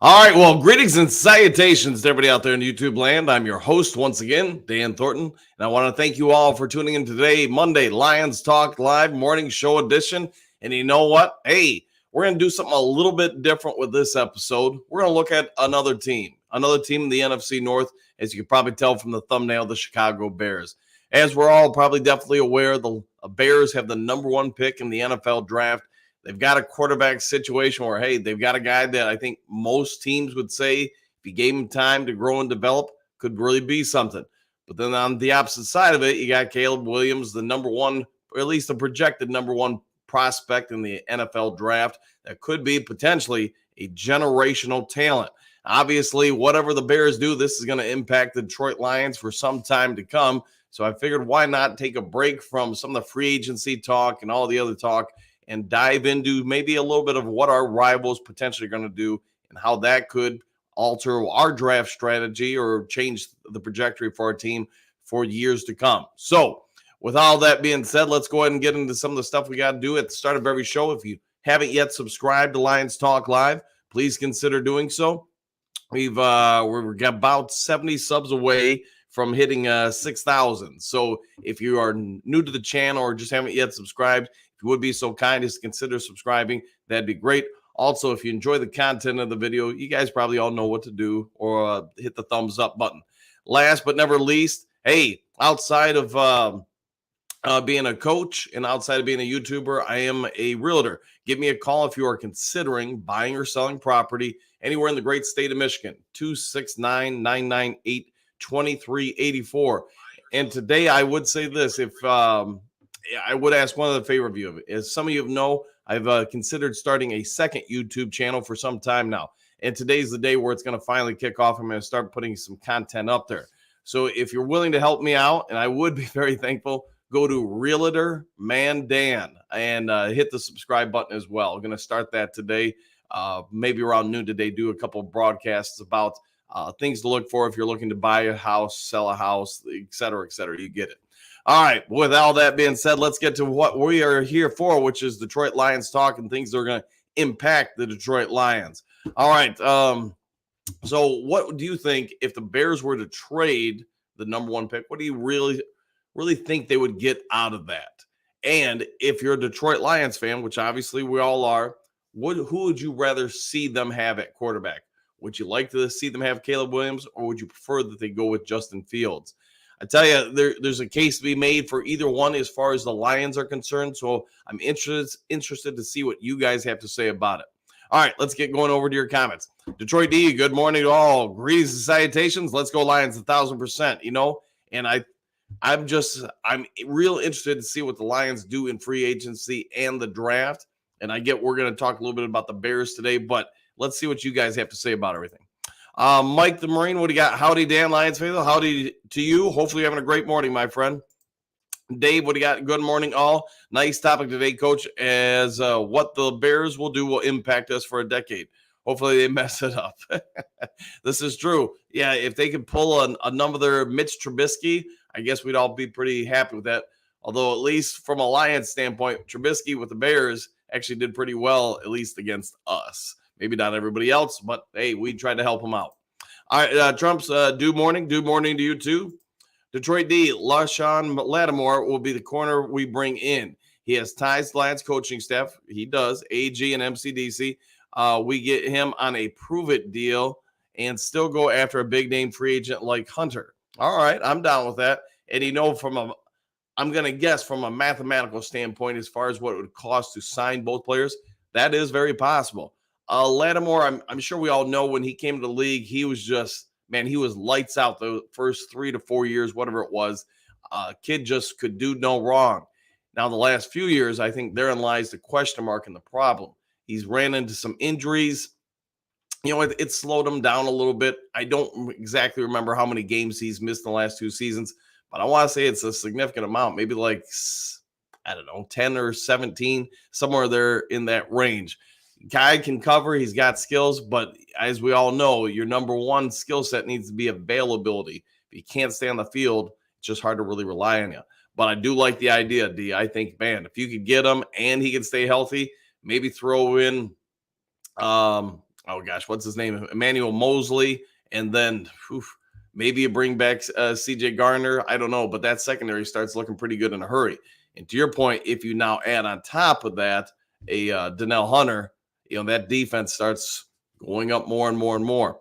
All right, well, greetings and salutations to everybody out there in YouTube land. I'm your host once again, Dan Thornton, and I want to thank you all for tuning in today, Monday, Lions Talk Live Morning Show Edition. And you know what? Hey, we're going to do something a little bit different with this episode. We're going to look at another team in the NFC North, as you can probably tell from the thumbnail, the Chicago Bears. As we're all probably definitely aware, the Bears have the number one pick in the NFL draft. They've got a quarterback situation where, hey, they've got a guy that I think most teams would say, if you gave him time to grow and develop, could really be something. But then on the opposite side of it, you got Caleb Williams, the number one, or at least a projected number one prospect in the NFL draft that could be potentially a generational talent. Obviously, whatever the Bears do, this is going to impact the Detroit Lions for some time to come. So I figured, why not take a break from some of the free agency talk and all the other talk and dive into maybe a little bit of what our rivals potentially are going to do and how that could alter our draft strategy or change the trajectory for our team for years to come. So with all that being said, let's go ahead and get into some of the stuff we got to do at the start of every show. If you haven't yet subscribed to Lions Talk Live, please consider doing so. We're about 70 subs away from hitting 6,000. So if you are new to the channel or just haven't yet subscribed, if you would be so kind as to consider subscribing, that'd be great. Also, if you enjoy the content of the video, you guys probably all know what to do, or hit the thumbs up button. Last but never least, hey, outside of being a coach and outside of being a YouTuber, I am a realtor. Give me a call if you are considering buying or selling property anywhere in the great state of Michigan. 269-998-2384. And today I would say this, if I would ask one other favor of you. As some of you know, I've considered starting a second YouTube channel for some time now. And today's the day where it's going to finally kick off. I'm going to start putting some content up there. So if you're willing to help me out, and I would be very thankful, go to Realtor Man Dan and hit the subscribe button as well. I'm going to start that today, maybe around noon today, do a couple of broadcasts about things to look for if you're looking to buy a house, sell a house, et cetera, et cetera. You get it. All right, with all that being said, let's get to what we are here for, which is Detroit Lions talk and things that are going to impact the Detroit Lions. All right, so what do you think if the Bears were to trade the number one pick? What do you really think they would get out of that? And if you're a Detroit Lions fan, which obviously we all are, who would you rather see them have at quarterback? Would you like to see them have Caleb Williams, or would you prefer that they go with Justin Fields? I tell you, there's a case to be made for either one as far as the Lions are concerned. So I'm interested to see what you guys have to say about it. All right, let's get going over to your comments. Detroit D, good morning to all. Greetings and salutations. Let's go Lions 1,000%. You know, and I'm real interested to see what the Lions do in free agency and the draft. And I get we're going to talk a little bit about the Bears today, but let's see what you guys have to say about everything. Mike the Marine, what do you got? Howdy, Dan, Lions faithful. Howdy to you. Hopefully you're having a great morning, my friend. Dave, what do you got? Good morning, all. Nice topic today, Coach, as what the Bears will do will impact us for a decade. Hopefully they mess it up. This is true. Yeah, if they could pull another Mitch Trubisky, I guess we'd all be pretty happy with that. Although at least from a Lions standpoint, Trubisky with the Bears actually did pretty well, at least against us. Maybe not everybody else, but hey, we tried to help him out. All right, Trump's due morning to you too. Detroit D, LaShawn Lattimore will be the corner we bring in. He has ties to Lions coaching staff. He does, AG and MCDC. We get him on a prove-it deal and still go after a big-name free agent like Hunter. All right, I'm down with that. And you know, I'm going to guess from a mathematical standpoint, as far as what it would cost to sign both players, that is very possible. Lattimore, I'm sure we all know when he came to the league, he was just, man, he was lights out the first 3 to 4 years, whatever it was. Kid just could do no wrong. Now, the last few years, I think therein lies the question mark and the problem. He's ran into some injuries. You know, it slowed him down a little bit. I don't exactly remember how many games he's missed in the last 2 seasons, but I want to say it's a significant amount, maybe like, I don't know, 10 or 17, somewhere there in that range. Guy can cover. He's got skills, but as we all know, your number one skill set needs to be availability. If you can't stay on the field, it's just hard to really rely on you. But I do like the idea, D. I think, man, if you could get him and he can stay healthy, maybe throw in, oh gosh, what's his name? Emmanuel Mosley, and then maybe you bring back CJ Garner. I don't know, but that secondary starts looking pretty good in a hurry. And to your point, if you now add on top of that a Donnell Hunter, that defense starts going up more and more and more.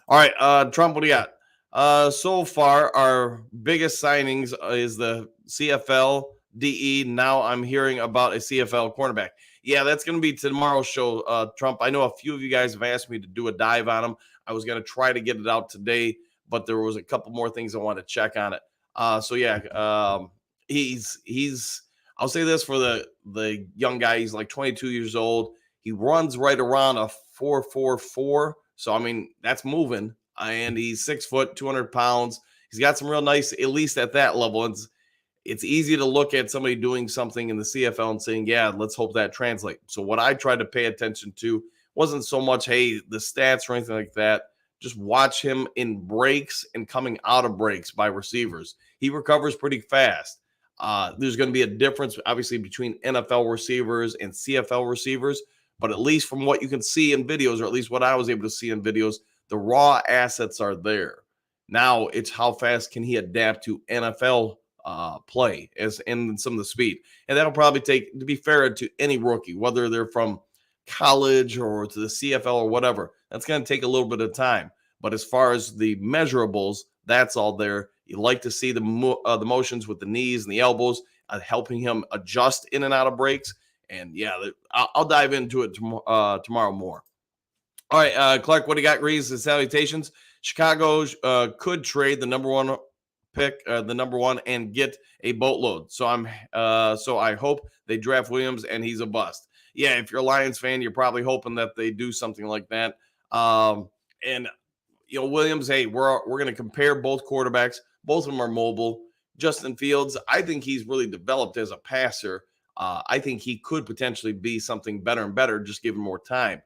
All right, Trump, what do you got? So far, our biggest signings is the CFL DE. Now I'm hearing about a CFL cornerback. Yeah, that's going to be tomorrow's show, Trump. I know a few of you guys have asked me to do a dive on him. I was going to try to get it out today, but there was a couple more things I wanted to check on it. So yeah, he's. I'll say this for the young guy. He's like 22 years old. He runs right around a 4.44. So I mean that's moving, and he's 6 foot, 200 pounds. He's got some real nice, at least at that level. It's easy to look at somebody doing something in the CFL and saying, yeah, let's hope that translates. So what I tried to pay attention to wasn't so much, hey, the stats or anything like that. Just watch him in breaks and coming out of breaks by receivers. He recovers pretty fast. There's going to be a difference, obviously, between NFL receivers and CFL receivers. But at least from what you can see in videos, or at least what I was able to see in videos, the raw assets are there. Now it's how fast can he adapt to NFL play as in some of the speed. And that'll probably take, to be fair to any rookie, whether they're from college or to the CFL or whatever, that's going to take a little bit of time. But as far as the measurables, that's all there. You like to see the motions with the knees and the elbows, helping him adjust in and out of breaks. And yeah, I'll dive into it tomorrow more. All right, Clark, what do you got? Greetings and salutations. Chicago could trade the number one pick, the number one, and get a boatload. So I hope they draft Williams and he's a bust. Yeah, if you're a Lions fan, you're probably hoping that they do something like that. And Williams, hey, we're going to compare both quarterbacks. Both of them are mobile. Justin Fields, I think he's really developed as a passer. I think he could potentially be something better and better, just given more time.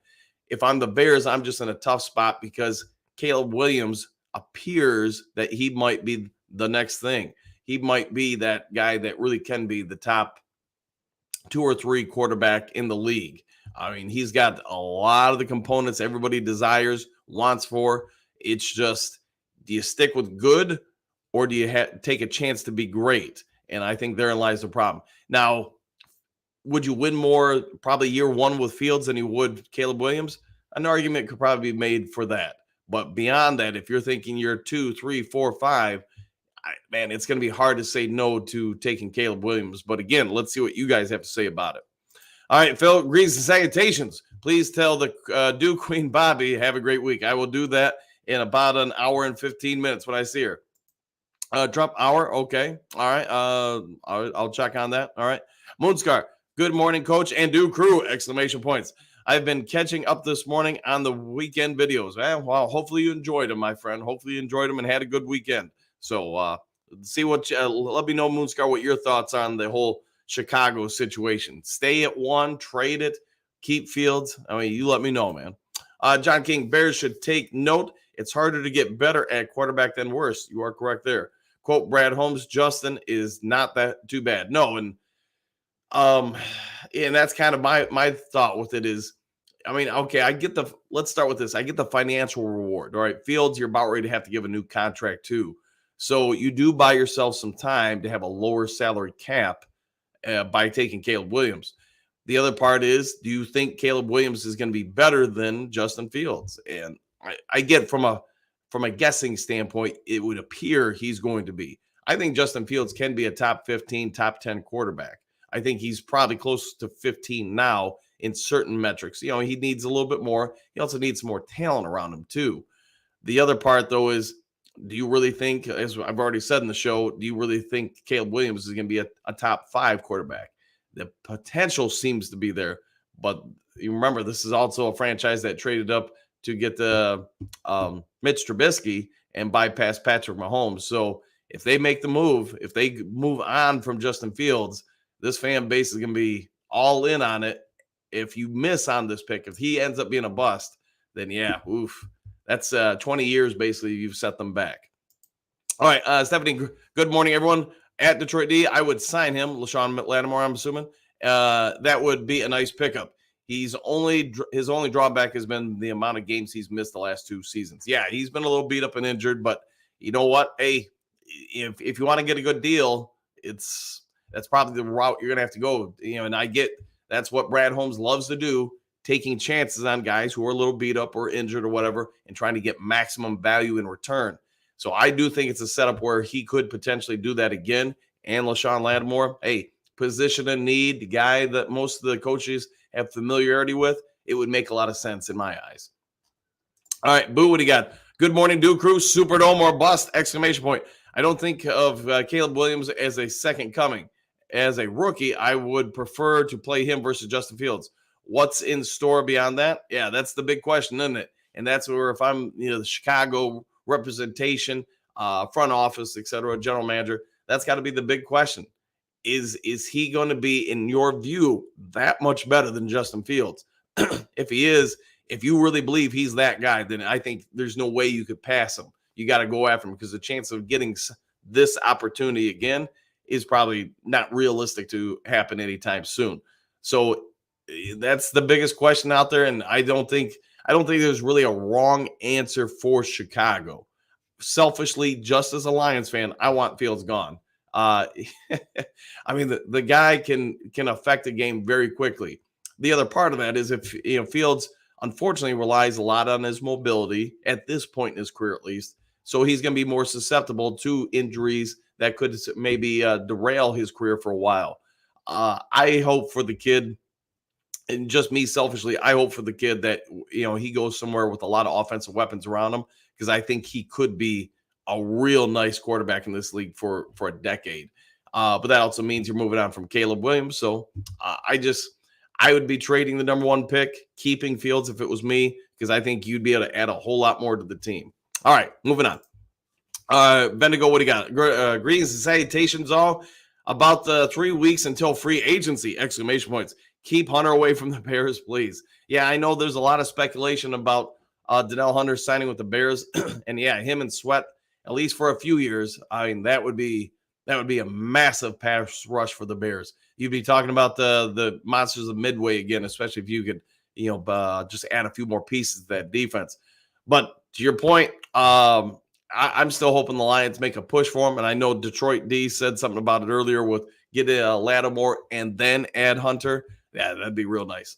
If I'm the Bears, I'm just in a tough spot because Caleb Williams appears that he might be the next thing. He might be that guy that really can be the top 2 or 3 quarterback in the league. I mean, he's got a lot of the components everybody desires, wants for. It's just, do you stick with good or do you take a chance to be great? And I think therein lies the problem. Now, would you win more probably year one with Fields than you would Caleb Williams? An argument could probably be made for that. But beyond that, if you're thinking year 2, 3, 4, 5, man, it's going to be hard to say no to taking Caleb Williams. But again, let's see what you guys have to say about it. All right, Phil, greetings and salutations. Please tell the Duke Queen Bobby, have a great week. I will do that in about an hour and 15 minutes when I see her. Trump hour, okay. All right, I'll check on that. All right. Moonscar, good morning, Coach and Duke crew, exclamation points. I've been catching up this morning on the weekend videos. Well, hopefully you enjoyed them, my friend. Hopefully you enjoyed them and had a good weekend. So see what let me know, Moonscar, what your thoughts on the whole Chicago situation. Stay at 1, trade it, keep Fields. I mean, you let me know, man. John King, Bears should take note. It's harder to get better at quarterback than worse. You are correct there. Quote Brad Holmes, Justin is not that too bad. No, and that's kind of my thought with it is, I mean, okay, let's start with this. I get the financial reward. All right, Fields, you're about ready to have to give a new contract too. So you do buy yourself some time to have a lower salary cap by taking Caleb Williams. The other part is, do you think Caleb Williams is going to be better than Justin Fields? And I get from a guessing standpoint, it would appear he's going to be. I think Justin Fields can be a top 15, top 10 quarterback. I think he's probably close to 15 now in certain metrics. He needs a little bit more. He also needs some more talent around him too. The other part, though, is, do you really think, as I've already said in the show, do you really think Caleb Williams is going to be a top 5 quarterback? The potential seems to be there, but you remember, this is also a franchise that traded up to get the Mitch Trubisky and bypass Patrick Mahomes. So if they make the move, if they move on from Justin Fields, this fan base is going to be all in on it. If you miss on this pick, if he ends up being a bust, then yeah, oof. That's 20 years, basically, you've set them back. All right, Stephanie, good morning, everyone. At Detroit D, I would sign him, LaShawn Lattimore, I'm assuming. That would be a nice pickup. his only drawback has been the amount of games he's missed the last 2 seasons. Yeah, he's been a little beat up and injured, but you know what? Hey, if you want to get a good deal, that's probably the route you're gonna have to go. And I get that's what Brad Holmes loves to do, taking chances on guys who are a little beat up or injured or whatever, and trying to get maximum value in return. So I do think it's a setup where he could potentially do that again. And LaShawn Lattimore, hey, position in need, the guy that most of the coaches have familiarity with, it would make a lot of sense in my eyes. All right, Boo, what do you got? Good morning, Duke Crew. Superdome or bust! Exclamation point. I don't think of Caleb Williams as a second coming. As a rookie, I would prefer to play him versus Justin Fields. What's in store beyond that? Yeah, that's the big question, isn't it? And that's where if I'm, the Chicago representation, front office, etc., general manager, that's got to be the big question. Is he going to be, in your view, that much better than Justin Fields? If he is, if you really believe he's that guy, then I think there's no way you could pass him. You got to go after him because the chance of getting this opportunity again is probably not realistic to happen anytime soon. So that's the biggest question out there, and I don't think there's really a wrong answer for Chicago. Selfishly, just as a Lions fan, I want Fields gone. I mean, the guy can affect a game very quickly. The other part of that is if Fields unfortunately relies a lot on his mobility at this point in his career, at least. So he's going to be more susceptible to injuries that could maybe derail his career for a while. I hope for the kid, and just me selfishly, I hope for the kid that he goes somewhere with a lot of offensive weapons around him, because I think he could be a real nice quarterback in this league for a decade. But that also means you're moving on from Caleb Williams. So I would be trading the number 1 pick, keeping Fields if it was me, because I think you'd be able to add a whole lot more to the team. All right, moving on. Bendigo, what do you got? Greetings and salutations all. About the 3 weeks until free agency, exclamation points. Keep Hunter away from the Bears, please. Yeah, I know there's a lot of speculation about Danielle Hunter signing with the Bears. And yeah, him and Sweat, at least for a few years, I mean, that would be a massive pass rush for the Bears. You'd be talking about the monsters of Midway again, especially if you could, just add a few more pieces to that defense. But to your point, I'm still hoping the Lions make a push for him. And I know Detroit D said something about it earlier with getting Lattimore and then add Hunter. Yeah, that'd be real nice.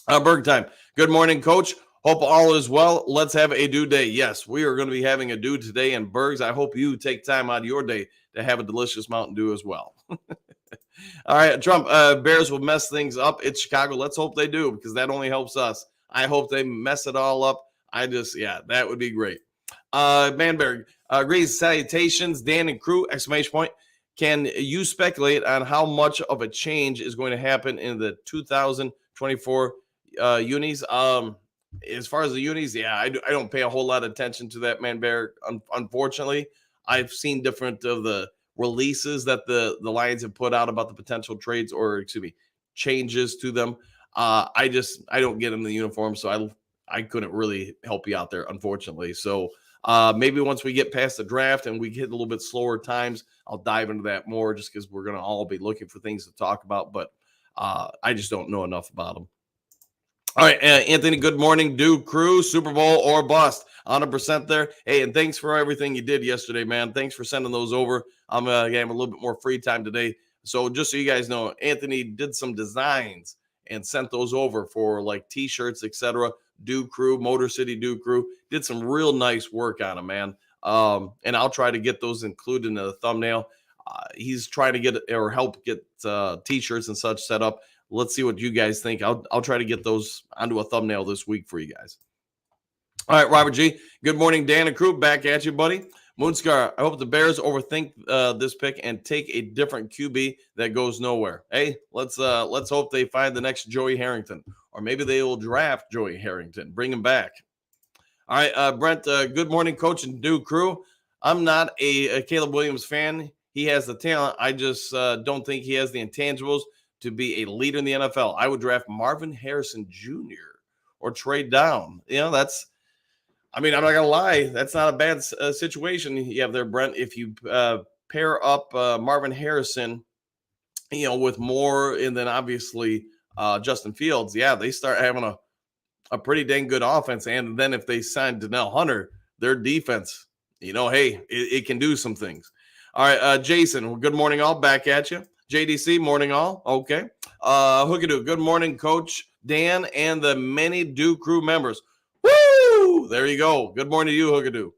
Berg time. Good morning, Coach. Hope all is well. Let's have a due day. Yes, we are going to be having a due today in Bergs. I hope you take time out of your day to have a delicious Mountain Dew as well. All right, Trump, Bears will mess things up. It's Chicago. Let's hope they do, because that only helps us. I hope they mess it all up. That would be great. Manberg, greetings, salutations, Dan and crew, exclamation point. Can you speculate on how much of a change is going to happen in the 2024 unis? As far as the unis, yeah, I don't pay a whole lot of attention to that, Manberg. Unfortunately, I've seen different of the releases that the Lions have put out about the potential trades, or changes to them. I don't get in the uniform, so I couldn't really help you out there, unfortunately. So maybe once we get past the draft and we get a little bit slower times, I'll dive into that more, just because we're going to all be looking for things to talk about. But I just don't know enough about them. All right, Anthony, good morning. Duke Crew, Super Bowl or bust. 100% there. Hey, and thanks for everything you did yesterday, man. Thanks for sending those over. I'm going to have a little bit more free time today. So just so you guys know, Anthony did some designs and sent those over for like T-shirts, etc. Duke Crew, Motor City Duke Crew. Did some real nice work on them, man. And I'll try to get those included in the thumbnail. He's trying to get or help get T-shirts and such set up. Let's see what you guys think. I'll try to get those onto a thumbnail this week for you guys. All right, Robert G. Good morning, Dan and crew. Back at you, buddy. Moonscar, I hope the Bears overthink this pick and take a different QB that goes nowhere. Hey, let's hope they find the next Joey Harrington, or maybe they will draft Joey Harrington, bring him back. All right, Brent. Good morning, Coach and Duke Crew. I'm not a Caleb Williams fan. He has the talent. I just don't think he has the intangibles to be a leader in the NFL. I would draft Marvin Harrison Jr. or trade down. I'm not going to lie. That's not a bad situation you have there, Brent. If you pair up Marvin Harrison, with more, and then obviously Justin Fields, yeah, they start having a pretty dang good offense. And then if they sign Danielle Hunter, their defense, hey, it can do some things. All right, Jason, good morning, all. Back at you. JDC, morning, all. Okay. Hookadoo, good morning, Coach Dan and the many Do Crew members. Woo! There you go. Good morning to you, Hookadoo.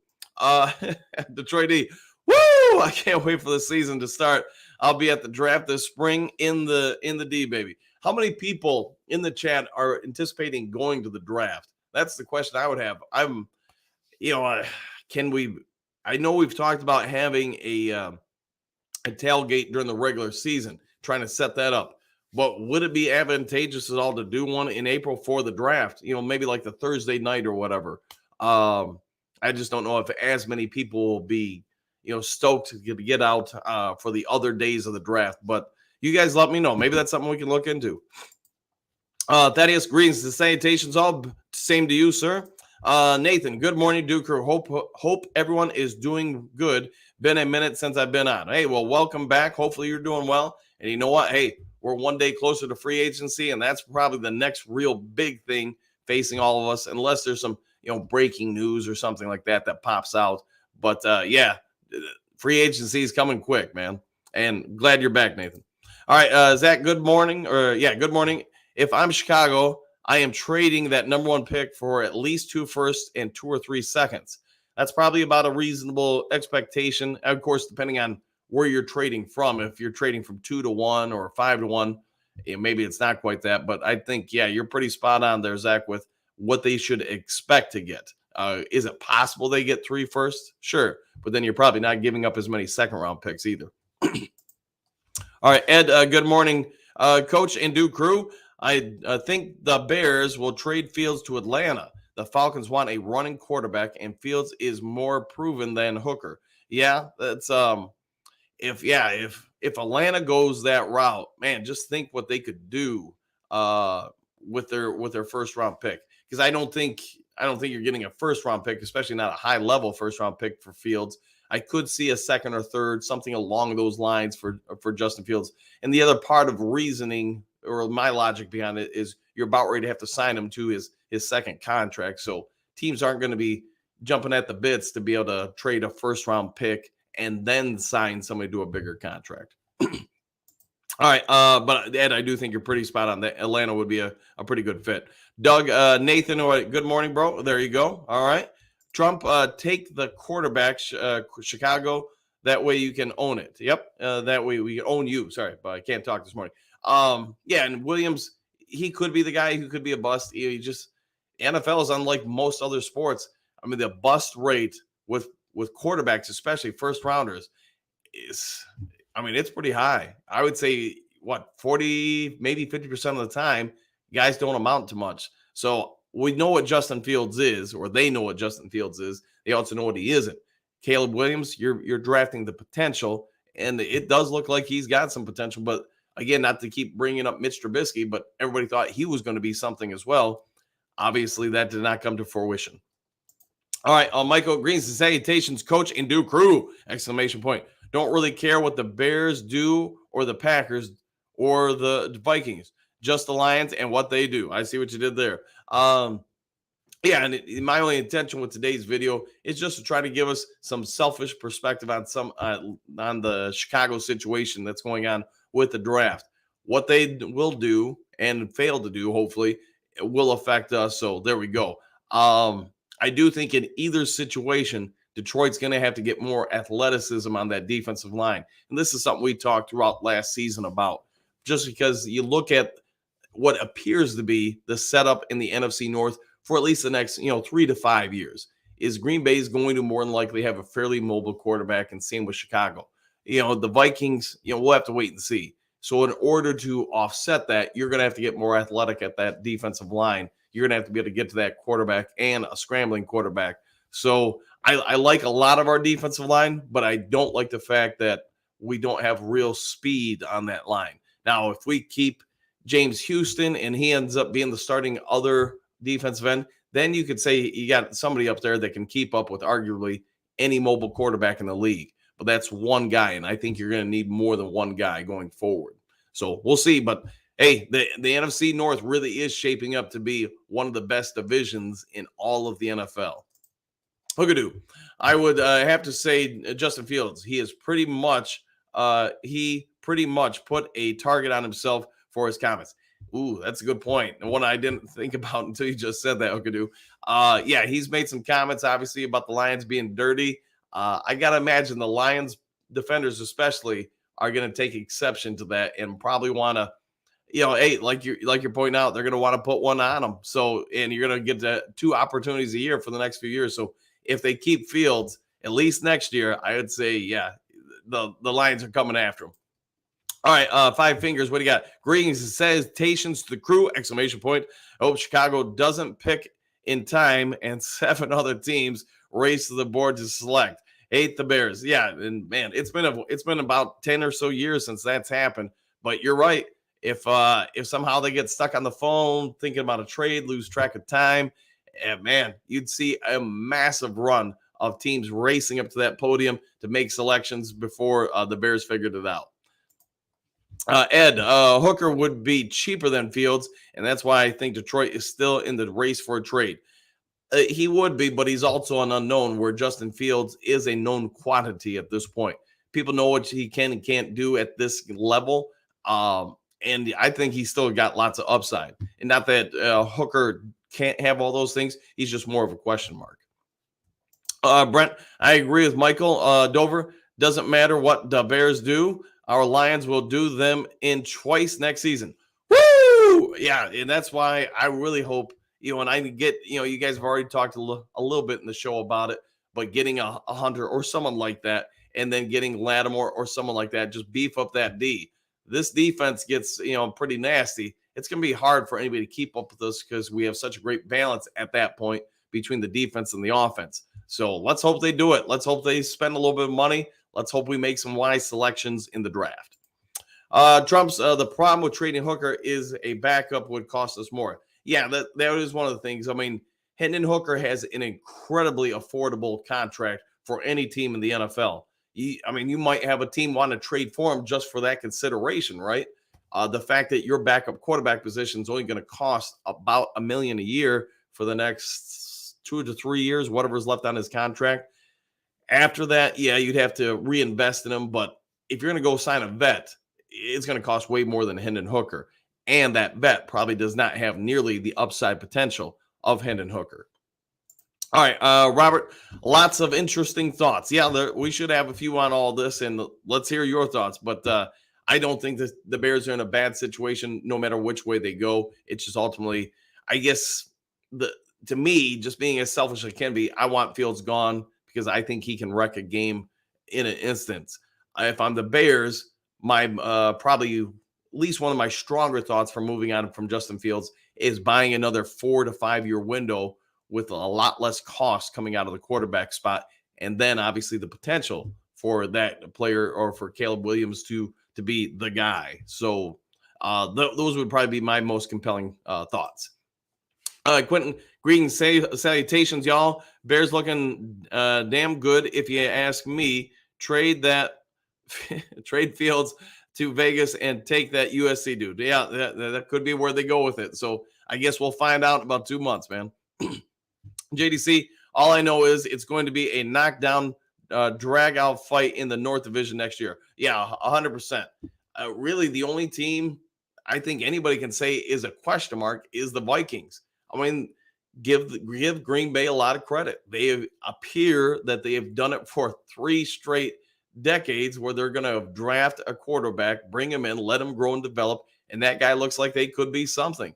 Detroit D. Woo! I can't wait for the season to start. I'll be at the draft this spring in the D, baby. How many people in the chat are anticipating going to the draft? That's the question I would have. Can we? I know we've talked about having a tailgate during the regular season, trying to set that up. But would it be advantageous at all to do one in April for the draft? Maybe like the Thursday night or whatever. I just don't know if as many people will be, stoked to get out for the other days of the draft. But you guys let me know. Maybe that's something we can look into. Thaddeus, greetings and salutations. All same to you, sir. Nathan, good morning, Duke Crew. Hope everyone is doing good. Been a minute since I've been on. Hey, well, welcome back. Hopefully you're doing well. And you know what? Hey, we're one day closer to free agency, and that's probably the next real big thing facing all of us, unless there's some, breaking news or something like that pops out. But yeah, free agency is coming quick, man. And glad you're back, Nathan. All right, Zach, good morning. Good morning. If I'm Chicago, I am trading that number one pick for at least 2 firsts and 2 or 3 seconds. That's probably about a reasonable expectation. Of course, depending on where you're trading from. If you're trading from 2 to 1 or 5 to 1, maybe it's not quite that. But I think, yeah, you're pretty spot on there, Zach, with what they should expect to get. Is it possible they get 3 firsts? Sure. But then you're probably not giving up as many second-round picks either. All right, Ed, good morning, Coach and Duke Crew. I think the Bears will trade Fields to Atlanta. The Falcons want a running quarterback, and Fields is more proven than Hooker. Yeah, that's if Atlanta goes that route, man, just think what they could do with their first round pick. Because I don't think you're getting a first round pick, especially not a high level first round pick for Fields. I could see a second or third, something along those lines for Justin Fields. And the other part of reasoning, or my logic behind it, is you're about ready to have to sign him to his second contract. So teams aren't going to be jumping at the bits to be able to trade a first round pick and then sign somebody to a bigger contract. All right. But Ed, I do think you're pretty spot on that. Atlanta would be a pretty good fit. Doug, Nathan, good morning, bro. There you go. All right. Trump, take the quarterback, Chicago. That way you can own it. Yep. That way we own you. Sorry, but I can't talk this morning. Yeah, and Williams, he could be the guy who could be a bust. He just, NFL is unlike most other sports. I mean, the bust rate with quarterbacks, especially first rounders, is, it's pretty high. I would say 40, maybe 50% of the time, guys don't amount to much. So we know what Justin Fields is, or they know what Justin Fields is. They also know what he isn't. Caleb Williams, you're drafting the potential, and it does look like he's got some potential. But again, not to keep bringing up Mitch Trubisky, but everybody thought he was going to be something as well. Obviously, that did not come to fruition. All right, Michael, greens and salutations, Coach and Duke Crew! Exclamation point. Don't really care what the Bears do or the Packers or the Vikings. Just the Lions and what they do. I see what you did there. Yeah, and my only intention with today's video is just to try to give us some selfish perspective on on the Chicago situation that's going on with the draft. What they will do and fail to do, hopefully, it will affect us. So there we go. I do think in either situation, Detroit's going to have to get more athleticism on that defensive line. And this is something we talked throughout last season about. Just because you look at what appears to be the setup in the NFC North for at least the next, 3 to 5 years, is Green Bay is going to more than likely have a fairly mobile quarterback, and same with Chicago. The Vikings, we'll have to wait and see. So in order to offset that, you're going to have to get more athletic at that defensive line. You're going to have to be able to get to that quarterback and a scrambling quarterback. So I like a lot of our defensive line, but I don't like the fact that we don't have real speed on that line. Now, if we keep James Houston and he ends up being the starting other defensive end, then you could say you got somebody up there that can keep up with arguably any mobile quarterback in the league. But that's one guy, and I think you're going to need more than one guy going forward. So we'll see. But Hey, the NFC North really is shaping up to be one of the best divisions in all of the NFL. Hookadoo. I would have to say Justin Fields. He pretty much put a target on himself for his comments. Ooh, that's a good point. And one I didn't think about until you just said that, Hookadoo. Yeah, he's made some comments, obviously, about the Lions being dirty. I gotta imagine the Lions defenders, especially, are gonna take exception to that and probably want to, hey, like you're pointing out, they're going to want to put one on them. So, and you're going to get 2 opportunities a year for the next few years. So, if they keep Fields at least next year, I would say, yeah, the Lions are coming after him. All right, Five Fingers, what do you got? Greetings and salutations to the crew! Exclamation point. I hope Chicago doesn't pick in time and 7 other teams race to the board to select. Hate the Bears. Yeah, and man, it's been about 10 or so years since that's happened. But you're right. If somehow they get stuck on the phone thinking about a trade, lose track of time, and man, you'd see a massive run of teams racing up to that podium to make selections before the Bears figured it out. Ed, Hooker would be cheaper than Fields, and that's why I think Detroit is still in the race for a trade. He would be, but he's also an unknown, where Justin Fields is a known quantity at this point. People know what he can and can't do at this level. And I think he's still got lots of upside. And not that Hooker can't have all those things. He's just more of a question mark. Brent, I agree with Michael. Dover, doesn't matter what the Bears do. Our Lions will do them in twice next season. Woo! Yeah, and that's why I really hope, and I get, you guys have already talked a little bit in the show about it, but getting a Hunter or someone like that, and then getting Lattimore or someone like that, just beef up that D. This defense gets, pretty nasty. It's going to be hard for anybody to keep up with us because we have such a great balance at that point between the defense and the offense. So let's hope they do it. Let's hope they spend a little bit of money. Let's hope we make some wise selections in the draft. Trump's the problem with trading Hooker is a backup would cost us more. Yeah, that is one of the things. I mean, Hendon Hooker has an incredibly affordable contract for any team in the NFL. You might have a team want to trade for him just for that consideration, right? The fact that your backup quarterback position is only going to cost about $1 million a year for the next 2 to 3 years, whatever's left on his contract. After that, yeah, you'd have to reinvest in him. But if you're going to go sign a vet, it's going to cost way more than Hendon Hooker. And that vet probably does not have nearly the upside potential of Hendon Hooker. All right, Robert, lots of interesting thoughts. Yeah, we should have a few on all this, and let's hear your thoughts. But I don't think that the Bears are in a bad situation no matter which way they go. It's just ultimately, I guess, to me, just being as selfish as I can be, I want Fields gone because I think he can wreck a game in an instant. If I'm the Bears, my probably at least one of my stronger thoughts for moving on from Justin Fields is buying another 4 to 5 year window with a lot less cost coming out of the quarterback spot. And then obviously the potential for that player or for Caleb Williams to be the guy. So those would probably be my most compelling thoughts. Quentin, greetings, salutations, y'all. Bears looking damn good. If you ask me, trade Fields to Vegas and take that USC dude. Yeah, that could be where they go with it. So I guess we'll find out in about 2 months, man. JDC, all I know is it's going to be a knockdown, drag-out fight in the North Division next year. Yeah, 100%. Really, the only team I think anybody can say is a question mark is the Vikings. I mean, give Green Bay a lot of credit. They appear that they have done it for 3 straight decades where they're going to draft a quarterback, bring him in, let him grow and develop, and that guy looks like they could be something.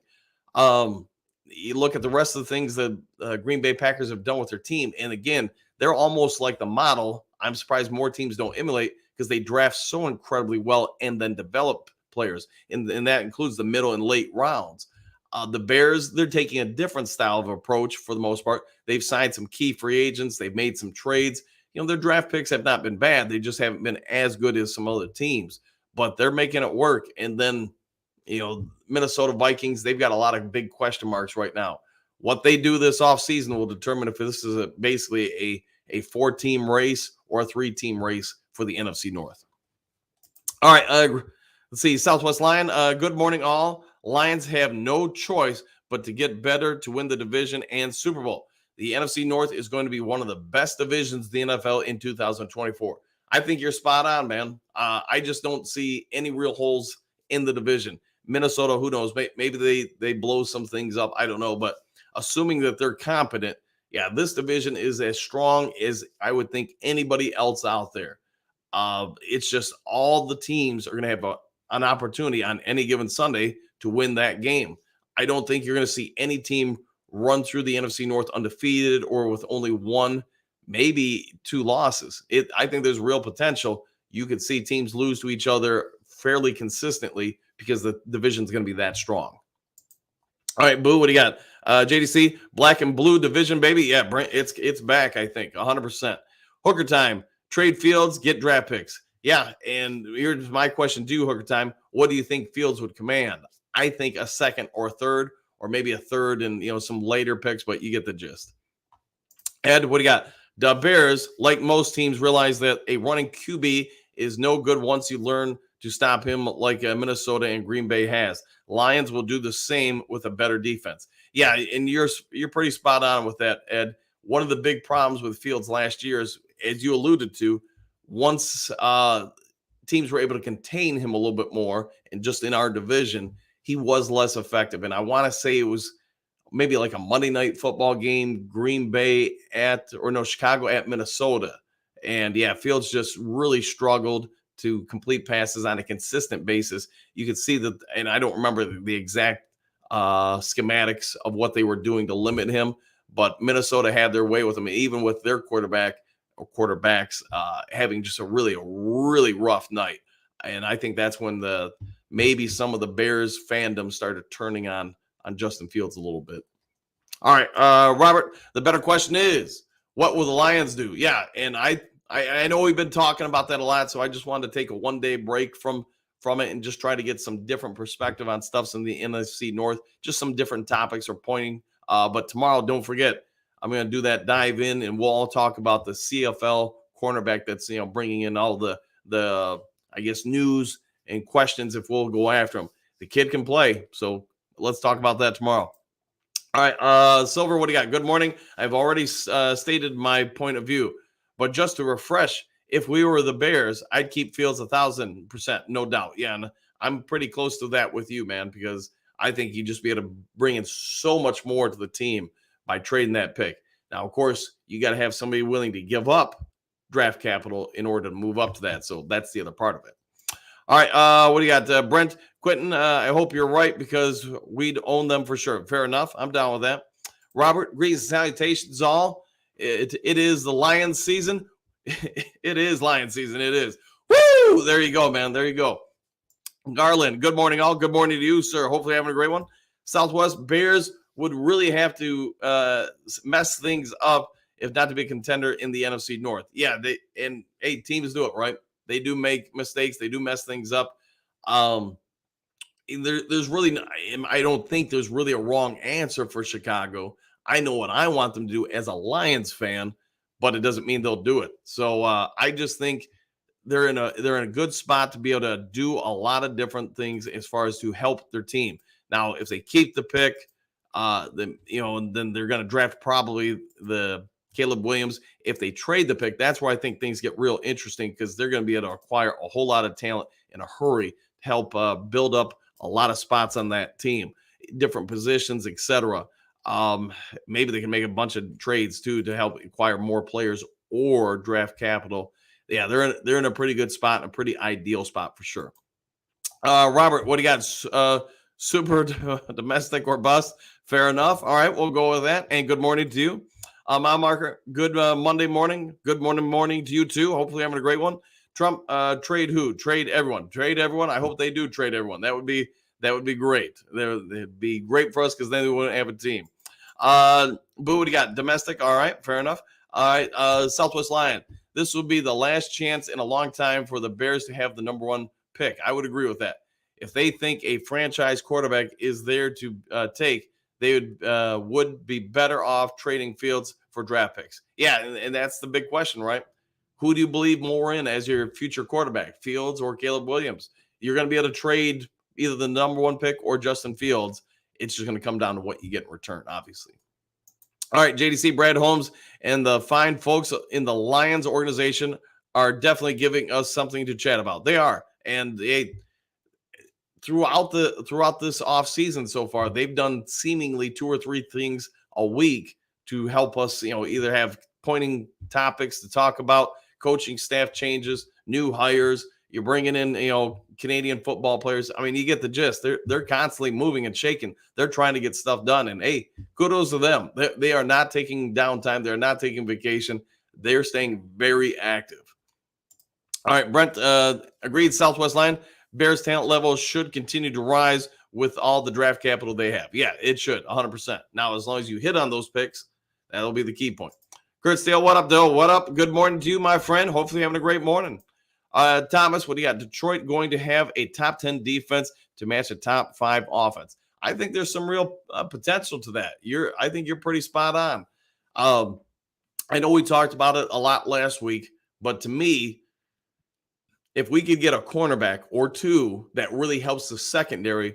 You look at the rest of the things that Green Bay Packers have done with their team, and again, they're almost like the model. I'm surprised more teams don't emulate because they draft so incredibly well and then develop players, and that includes the middle and late rounds. The Bears, they're taking a different style of approach for the most part. They've signed some key free agents. They've made some trades. Their draft picks have not been bad. They just haven't been as good as some other teams, but they're making it work. And then, Minnesota Vikings, they've got a lot of big question marks right now. What they do this offseason will determine if this is basically a 4-team race or a 3-team race for the NFC North. All right, Let's see, Southwest Lion. Good morning, all. Lions have no choice but to get better to win the division and Super Bowl. The NFC North is going to be one of the best divisions in the NFL in 2024. I think you're spot on, man. I just don't see any real holes in the division. Minnesota, who knows? Maybe they blow some things up. I don't know. But assuming that they're competent, yeah, this division is as strong as I would think anybody else out there. It's just all the teams are going to have an opportunity on any given Sunday to win that game. I don't think you're going to see any team run through the NFC North undefeated or with only one, maybe two losses. I think there's real potential. You could see teams lose to each other fairly consistently because the division's going to be that strong. All right, Boo, what do you got? JDC, black and blue division, baby. Yeah, Brent, it's back, I think, 100%. Hooker time, trade Fields, get draft picks. Yeah, and here's my question to you, Hooker time. What do you think Fields would command? I think a second or third, or maybe a third and some later picks, but you get the gist. Ed, what do you got? The Bears, like most teams, realize that a running QB is no good once you learn to stop him like Minnesota and Green Bay has. Lions will do the same with a better defense. Yeah, and you're pretty spot on with that, Ed. One of the big problems with Fields last year is, as you alluded to, once teams were able to contain him a little bit more, and just in our division, he was less effective. And I want to say it was maybe like a Monday night football game, Chicago at Minnesota. And yeah, Fields just really struggled to complete passes on a consistent basis. You could see that, and I don't remember the exact schematics of what they were doing to limit him, but Minnesota had their way with him, even with their quarterbacks having just a really rough night. And I think that's when maybe some of the Bears fandom started turning on Justin Fields a little bit. All right, Robert, the better question is, what will the Lions do? Yeah, and I know we've been talking about that a lot, so I just wanted to take a one-day break from it and just try to get some different perspective on stuffs in the NFC North, just some different topics or pointing. But tomorrow, don't forget, I'm going to do that dive in, and we'll all talk about the CFL cornerback that's bringing in all the I guess news and questions if we'll go after him. The kid can play, so let's talk about that tomorrow. All right, Silver, what do you got? Good morning. I've already stated my point of view, but just to refresh, if we were the Bears, I'd keep Fields 1,000%, no doubt. Yeah, and I'm pretty close to that with you, man, because I think you'd just be able to bring in so much more to the team by trading that pick. Now, of course, you got to have somebody willing to give up draft capital in order to move up to that. So that's the other part of it. All right, what do you got? Brent, Quentin, I hope you're right because we'd own them for sure. Fair enough. I'm down with that. Robert, greetings and salutations all. It is the Lions season. It is Lions season. It is. Woo! There you go, man. There you go. Garland, good morning all. Good morning to you, sir. Hopefully having a great one. Southwest Bears would really have to mess things up if not to be a contender in the NFC North. Yeah, teams do it, right? They do make mistakes. They do mess things up. There's really, I don't think there's really a wrong answer for Chicago. I know what I want them to do as a Lions fan, but it doesn't mean they'll do it. So I just think they're in a good spot to be able to do a lot of different things as far as to help their team. Now, if they keep the pick, then they're going to draft probably the Caleb Williams. If they trade the pick, that's where I think things get real interesting because they're going to be able to acquire a whole lot of talent in a hurry to help build up a lot of spots on that team, different positions, etc. Maybe they can make a bunch of trades too to help acquire more players or draft capital. Yeah, they're in a pretty good spot, a pretty ideal spot for sure. Robert, what do you got? Super domestic or bust? Fair enough. All right, we'll go with that. And good morning to you. My marker, good Monday morning. Good morning to you too. Hopefully having a great one. Trump, trade who? Trade everyone. Trade everyone. I hope they do trade everyone. That would be great. It'd be great for us because then we wouldn't have a team. Boo, what do you got? Domestic. All right, fair enough. All right, Southwest Lion. This will be the last chance in a long time for the Bears to have the number one pick. I would agree with that. If they think a franchise quarterback is there to take, they would be better off trading Fields for draft picks. Yeah, and that's the big question, right? Who do you believe more in as your future quarterback, Fields or Caleb Williams? you're going to be able to trade either the number one pick or Justin Fields. It's just going to come down to what you get in return, obviously. All right, JDC, Brad Holmes, and the fine folks in the Lions organization are definitely giving us something to chat about. They are. And throughout this offseason so far, they've done seemingly 2 or 3 things a week to help us, either have pointing topics to talk about, coaching staff changes, new hires. You're bringing in, Canadian football players. I mean, you get the gist. They're constantly moving and shaking. They're trying to get stuff done. And hey, kudos to them. They are not taking downtime. They're not taking vacation. They're staying very active. All right, Brent, agreed. Southwest Line. Bears talent level should continue to rise with all the draft capital they have. Yeah, it should, 100%. Now, as long as you hit on those picks, that'll be the key point. Kurt Steele, what up, Dill? What up? Good morning to you, my friend. Hopefully you're having a great morning. Thomas, what do you got? Detroit going to have a top 10 defense to match a top 5 offense. I think there's some real potential to that. I think you're pretty spot on. I know we talked about it a lot last week, but to me, if we could get a cornerback or 2 that really helps the secondary,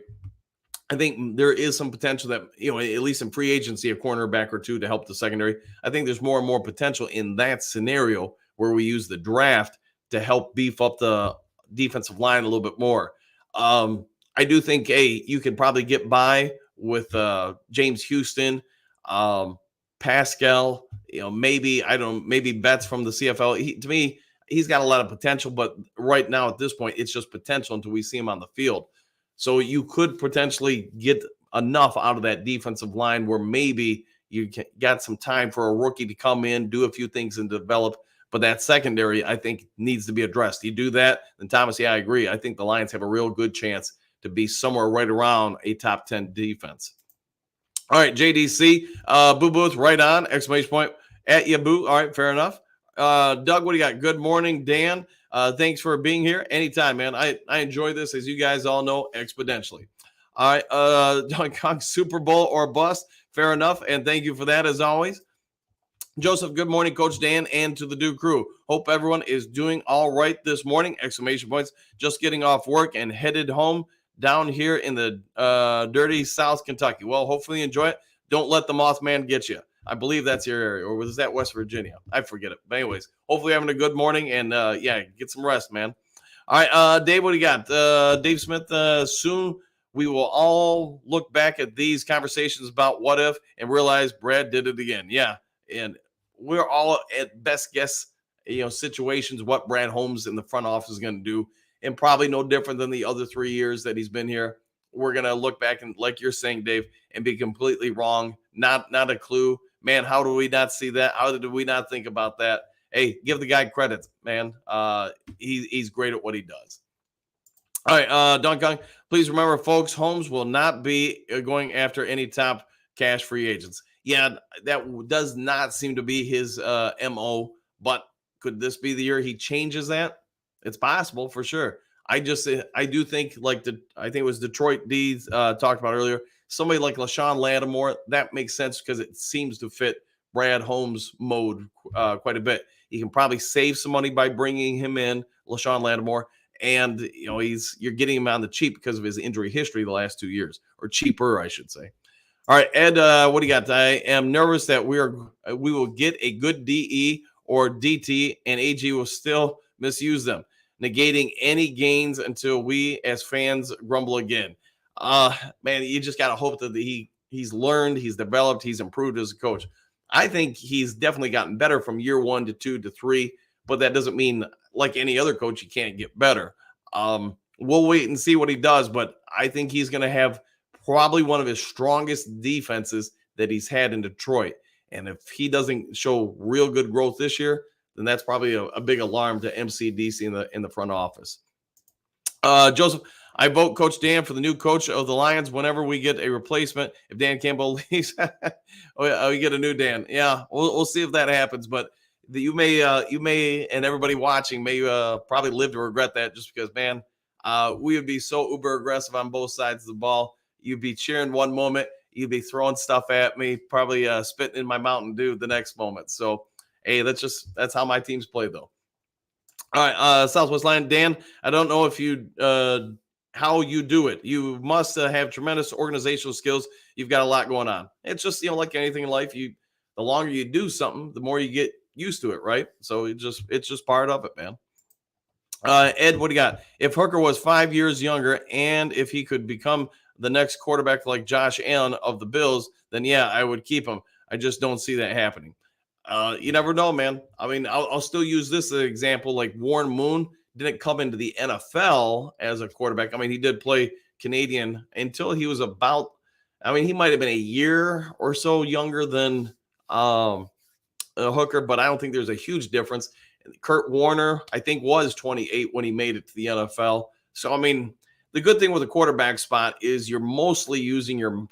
I think there is some potential that, at least in free agency, a cornerback or 2 to help the secondary. I think there's more and more potential in that scenario where we use the draft to help beef up the defensive line a little bit more. I do think, you could probably get by with James Houston, Pascal, maybe Betts from the CFL. To me, he's got a lot of potential, but right now at this point, it's just potential until we see him on the field. So you could potentially get enough out of that defensive line where maybe you got some time for a rookie to come in, do a few things and develop. But that secondary, I think, needs to be addressed. You do that, then Thomas, I agree. I think the Lions have a real good chance to be somewhere right around a top 10 defense. All right, JDC, Boo Booth, right on, exclamation point, at you, Boo. All right, fair enough. Doug, what do you got? Good morning, Dan. Thanks for being here. Anytime, man. I enjoy this, as you guys all know, exponentially. All right, Super Bowl or bust. Fair enough, and thank you for that, as always. Joseph, good morning, Coach Dan, and to the Duke crew. Hope everyone is doing all right this morning, exclamation points. Just getting off work and headed home down here in the dirty South Kentucky. Well, hopefully you enjoy it. Don't let the Mothman get you. I believe that's your area, or was that West Virginia? I forget it. But anyways, hopefully having a good morning, and get some rest, man. All right, Dave, what do you got? Dave Smith, soon we will all look back at these conversations about what if and realize Brad did it again. Yeah, and we're all at best guess, situations what Brad Holmes in the front office is going to do, and probably no different than the other 3 years that he's been here. We're going to look back and, like you're saying, Dave, and be completely wrong. Not a clue. Man, how do we not see that? How did we not think about that? Hey, give the guy credit, man. He's great at what he does. All right, Duncan, please remember, folks, Holmes will not be going after any top cash free agents. Yeah, that does not seem to be his MO, but could this be the year he changes that? It's possible, for sure. I do think, I think it was Detroit D's talked about earlier, somebody like LaShawn Lattimore, that makes sense because it seems to fit Brad Holmes' mode quite a bit. You can probably save some money by bringing him in, LaShawn Lattimore, and you're getting him on the cheap because of his injury history the last 2 years, or cheaper, I should say. All right, Ed, what do you got? I am nervous that we will get a good DE or DT, and AG will still misuse them, negating any gains until we as fans grumble again. Man, you just got to hope that he's learned, he's developed, he's improved as a coach. I think he's definitely gotten better from year 1 to 2 to 3, but that doesn't mean, like any other coach, he can't get better. We'll wait and see what he does, but I think he's going to have probably one of his strongest defenses that he's had in Detroit. And if he doesn't show real good growth this year, then that's probably a big alarm to MCDC in the front office. Joseph, I vote Coach Dan for the new coach of the Lions whenever we get a replacement. If Dan Campbell leaves, we get a new Dan. Yeah, we'll see if that happens. But you may, and everybody watching may probably live to regret that, just because, man, we would be so uber aggressive on both sides of the ball. You'd be cheering one moment, you'd be throwing stuff at me, probably spitting in my Mountain Dew the next moment. So, hey, that's how my teams play, though. All right, Southwest Line, Dan. I don't know if you how you do it. You must have tremendous organizational skills. You've got a lot going on. It's just like anything in life. The longer you do something, the more you get used to it, right? So it's just part of it, man. Ed, what do you got? If Hooker was 5 years younger and if he could become the next quarterback like Josh Allen of the Bills, then yeah, I would keep him. I just don't see that happening. You never know, man. I mean, I'll still use this as an example. Like Warren Moon didn't come into the NFL as a quarterback. I mean, he did play Canadian until he was about, I mean, he might have been a year or so younger than Hooker, but I don't think there's a huge difference. Kurt Warner, I think, was 28 when he made it to the NFL. So, I mean, the good thing with a quarterback spot is you're mostly using your,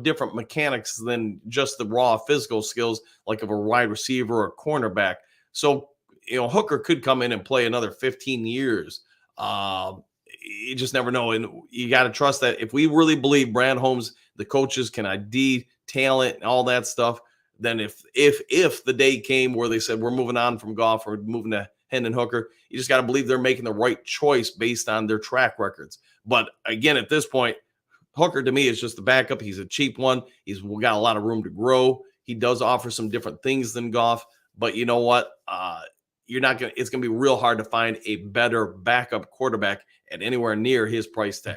different mechanics than just the raw physical skills like of a wide receiver or a cornerback. So, Hooker could come in and play another 15 years. You just never know. And you got to trust that if we really believe Brad Holmes, the coaches can ID talent and all that stuff, then if the day came where they said we're moving on from Goff or moving to Hendon Hooker, you just got to believe they're making the right choice based on their track records. But again, at this point, Hooker to me is just the backup. He's a cheap one. He's got a lot of room to grow. He does offer some different things than Goff, but you know what? It's going to be real hard to find a better backup quarterback at anywhere near his price tag.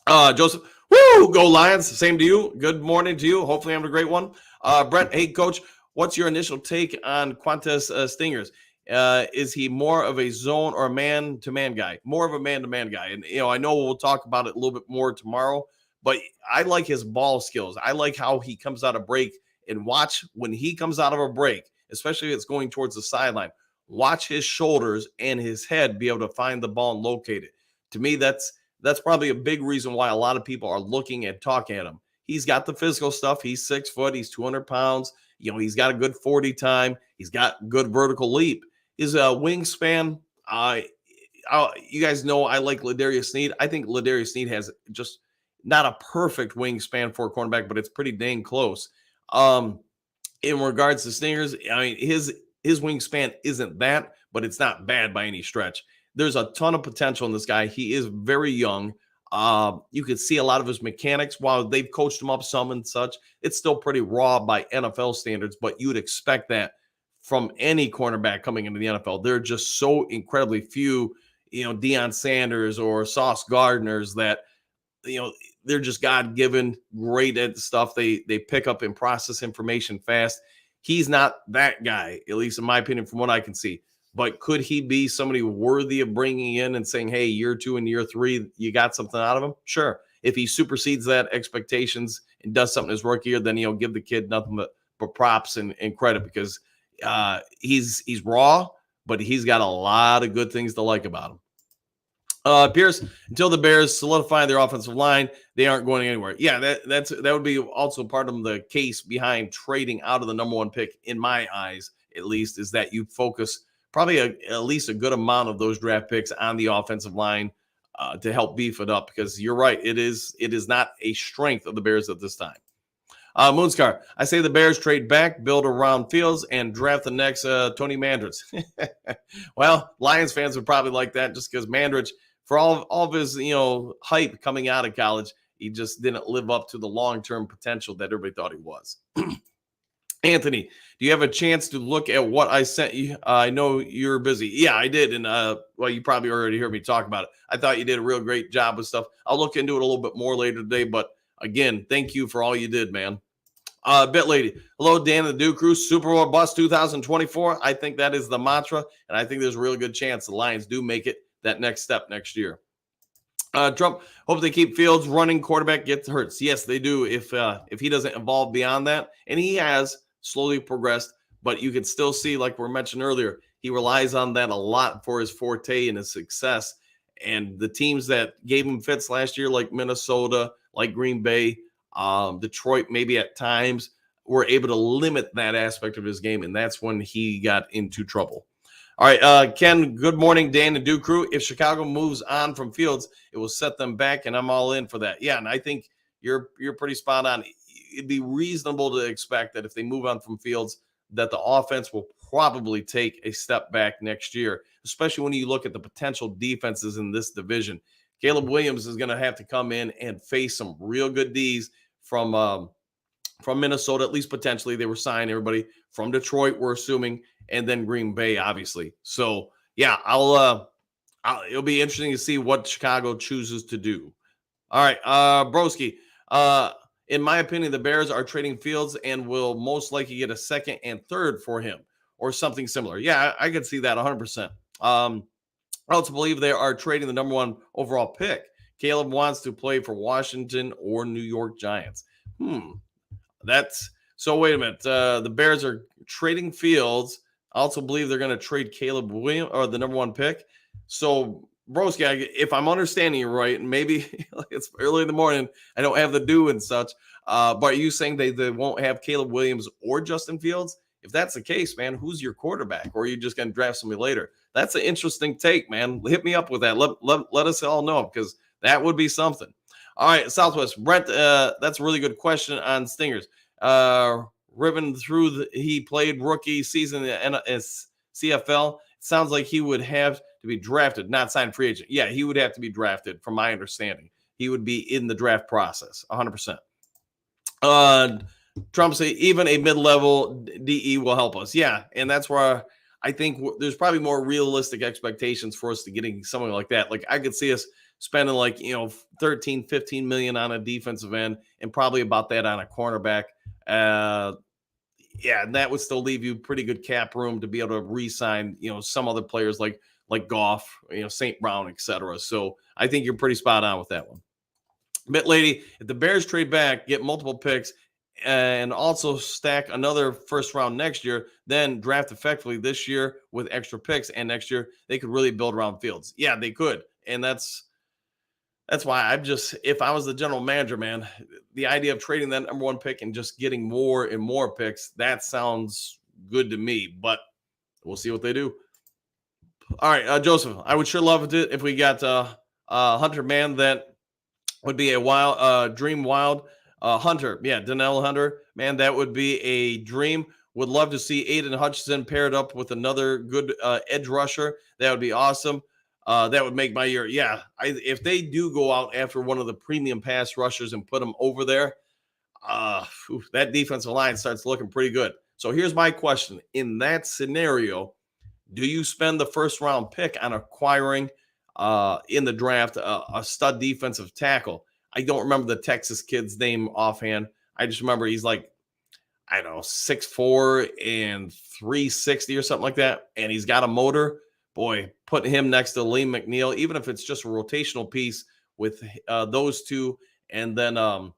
Joseph, woo, go Lions. Same to you. Good morning to you. Hopefully I'm a great one. Brett, hey, coach, what's your initial take on Qantas Stingers? Is he more of a zone or a man-to-man guy? More of a man-to-man guy. And, I know we'll talk about it a little bit more tomorrow, but I like his ball skills. I like how he comes out of break, and watch when he comes out of a break, especially if it's going towards the sideline, watch his shoulders and his head be able to find the ball and locate it. To me, that's probably a big reason why a lot of people are looking and talking at him. He's got the physical stuff. He's 6 foot. He's 200 pounds. He's got a good 40 time. He's got good vertical leap. His wingspan, you guys know I like Ladarius Sneed. I think Ladarius Sneed has just not a perfect wingspan for a cornerback, but it's pretty dang close. In regards to Stingers, I mean, his wingspan isn't that, but it's not bad by any stretch. There's a ton of potential in this guy. He is very young. You could see a lot of his mechanics. While they've coached him up some and such, it's still pretty raw by NFL standards, but you would expect that from any cornerback coming into the NFL. There are just so incredibly few, Deion Sanders or Sauce Gardners that, they're just God-given, great at the stuff. They pick up and process information fast. He's not that guy, at least in my opinion, from what I can see. But could he be somebody worthy of bringing in and saying, hey, year 2 and year 3, you got something out of him? Sure. If he supersedes that expectations and does something his rookie year, then give the kid nothing but props and credit, because he's raw, but he's got a lot of good things to like about him. Pierce, until the Bears solidify their offensive line, they aren't going anywhere. Yeah, that would be also part of the case behind trading out of the number 1 pick, in my eyes, at least, is that you focus probably at least a good amount of those draft picks on the offensive line to help beef it up, because you're right, it is not a strength of the Bears at this time. Moonscar, I say the Bears trade back, build around Fields, and draft the next Tony Mandrich. Well, Lions fans would probably like that, just because Mandrich, for all of his hype coming out of college, he just didn't live up to the long-term potential that everybody thought he was. Anthony, do you have a chance to look at what I sent you? I know you're busy. Yeah, I did. And well, you probably already heard me talk about it. I thought you did a real great job with stuff. I'll look into it a little bit more later today. But again, thank you for all you did, man. Bit Lady, hello, Dan and the Duke Crew. Super Bowl bust 2024. I think that is the mantra, and I think there's a really good chance the Lions do make it that next step next year. Trump, hope they keep Fields running. Quarterback gets hurt. Yes, they do. If he doesn't evolve beyond that, and he has slowly progressed, but you can still see, like we mentioned earlier, he relies on that a lot for his forte and his success. And the teams that gave him fits last year, like Minnesota, like Green Bay, Detroit, maybe at times, were able to limit that aspect of his game, and that's when he got into trouble. All right, Ken, good morning, Dan and Duke Crew. If Chicago moves on from Fields, it will set them back, and I'm all in for that. Yeah, and I think you're pretty spot on. It'd be reasonable to expect that if they move on from Fields, that the offense will probably take a step back next year, especially when you look at the potential defenses in this division. Caleb Williams is going to have to come in and face some real good Ds from Minnesota, at least potentially. They were signed everybody from Detroit, we're assuming, and then Green Bay, obviously. So yeah, it'll be interesting to see what Chicago chooses to do. All right, Broski. In my opinion, the Bears are trading Fields and will most likely get a second and third for him or something similar. Yeah, I could see that 100%. I also believe they are trading the number 1 overall pick. Caleb wants to play for Washington or New York Giants. That's so. Wait a minute. The Bears are trading Fields. I also believe they're going to trade Caleb Williams or the number 1 pick. So, Broski, if I'm understanding you right, and maybe it's early in the morning, I don't have the dew and such. But are you saying they won't have Caleb Williams or Justin Fields? If that's the case, man, who's your quarterback? Or are you just going to draft somebody later? That's an interesting take, man. Hit me up with that. Let us all know, because that would be something. All right, Southwest. Brent, that's a really good question on Stingers. Ribbon through he played rookie season in CFL. It sounds like he would have to be drafted, not signed free agent. Yeah, he would have to be drafted, from my understanding. He would be in the draft process, 100%. Trump say even a mid-level DE will help us. Yeah, and that's where I think there's probably more realistic expectations for us to getting something like that. Like, I could see us spending 13, 15 million on a defensive end and probably about that on a cornerback. Yeah, and that would still leave you pretty good cap room to be able to re-sign, some other players like Goff, St. Brown, etc. So I think you're pretty spot on with that one. Bit lady, if the Bears trade back, get multiple picks, and also stack another first round next year, then draft effectively this year with extra picks, and next year they could really build around Fields. Yeah, they could. And that's why if I was the general manager, man, the idea of trading that number 1 pick and just getting more and more picks, that sounds good to me, but we'll see what they do. All right, Joseph, I would sure love it if we got Hunter, man. That would be a dream wild. Hunter, yeah, Danielle Hunter, man, that would be a dream. Would love to see Aiden Hutchinson paired up with another good edge rusher. That would be awesome. That would make my year. Yeah, if they do go out after one of the premium pass rushers and put them over there, that defensive line starts looking pretty good. So here's my question. In that scenario, do you spend the first round pick on acquiring in the draft a stud defensive tackle? I don't remember the Texas kid's name offhand. I just remember he's 6'4" and 360 or something like that. And he's got a motor. Boy, putting him next to Liam McNeil, even if it's just a rotational piece with those two. And then, I'm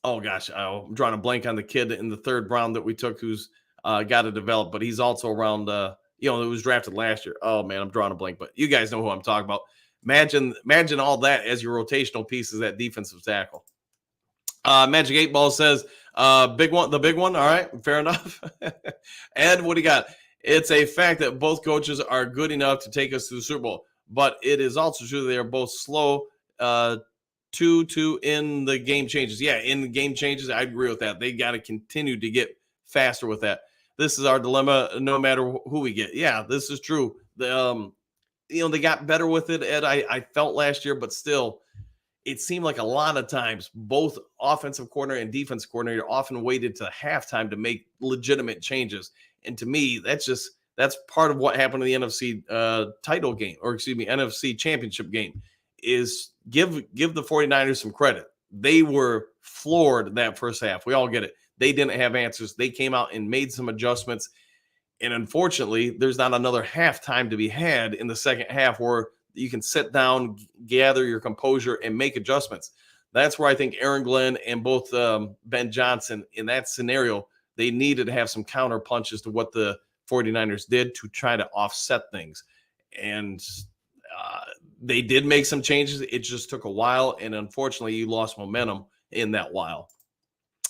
drawing a blank on the kid in the 3rd round that we took who's got to develop, but he's also around, it was drafted last year. Oh, man, I'm drawing a blank, but you guys know who I'm talking about. Imagine all that as your rotational pieces at defensive tackle. Magic 8 Ball says, the big one. All right, fair enough. Ed, what do you got? It's a fact that both coaches are good enough to take us to the Super Bowl, but it is also true that they are both slow to in the game changes. Yeah, in the game changes, I agree with that. They got to continue to get faster with that. This is our dilemma no matter who we get. Yeah, this is true. They got better with it, Ed, I felt last year, but still, it seemed like a lot of times both offensive coordinator and defensive coordinator often waited to halftime to make legitimate changes. And to me, that's part of what happened in the NFC title game, or NFC championship game, is give the 49ers some credit. They were floored that first half. We all get it. They didn't have answers. They came out and made some adjustments. And unfortunately, there's not another halftime to be had in the second half where you can sit down, gather your composure, and make adjustments. That's where I think Aaron Glenn and both Ben Johnson, in that scenario, they needed to have some counter punches to what the 49ers did to try to offset things. And they did make some changes. It just took a while. And unfortunately, you lost momentum in that while.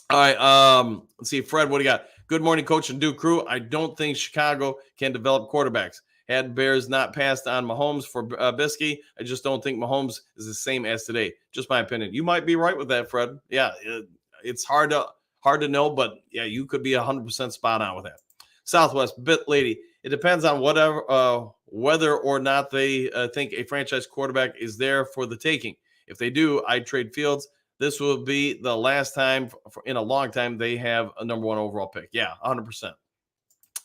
All right. Let's see. Fred, what do you got? Good morning, Coach and Duke crew. I don't think Chicago can develop quarterbacks. Had Bears not passed on Mahomes for Bisky, I just don't think Mahomes is the same as today. Just my opinion. You might be right with that, Fred. Yeah, it's hard to know, but yeah, you could be 100% spot on with that. Southwest Bit Lady. It depends on whether or not they think a franchise quarterback is there for the taking. If they do, I'd trade Fields. This will be the last time in a long time they have a number 1 overall pick. Yeah, 100%.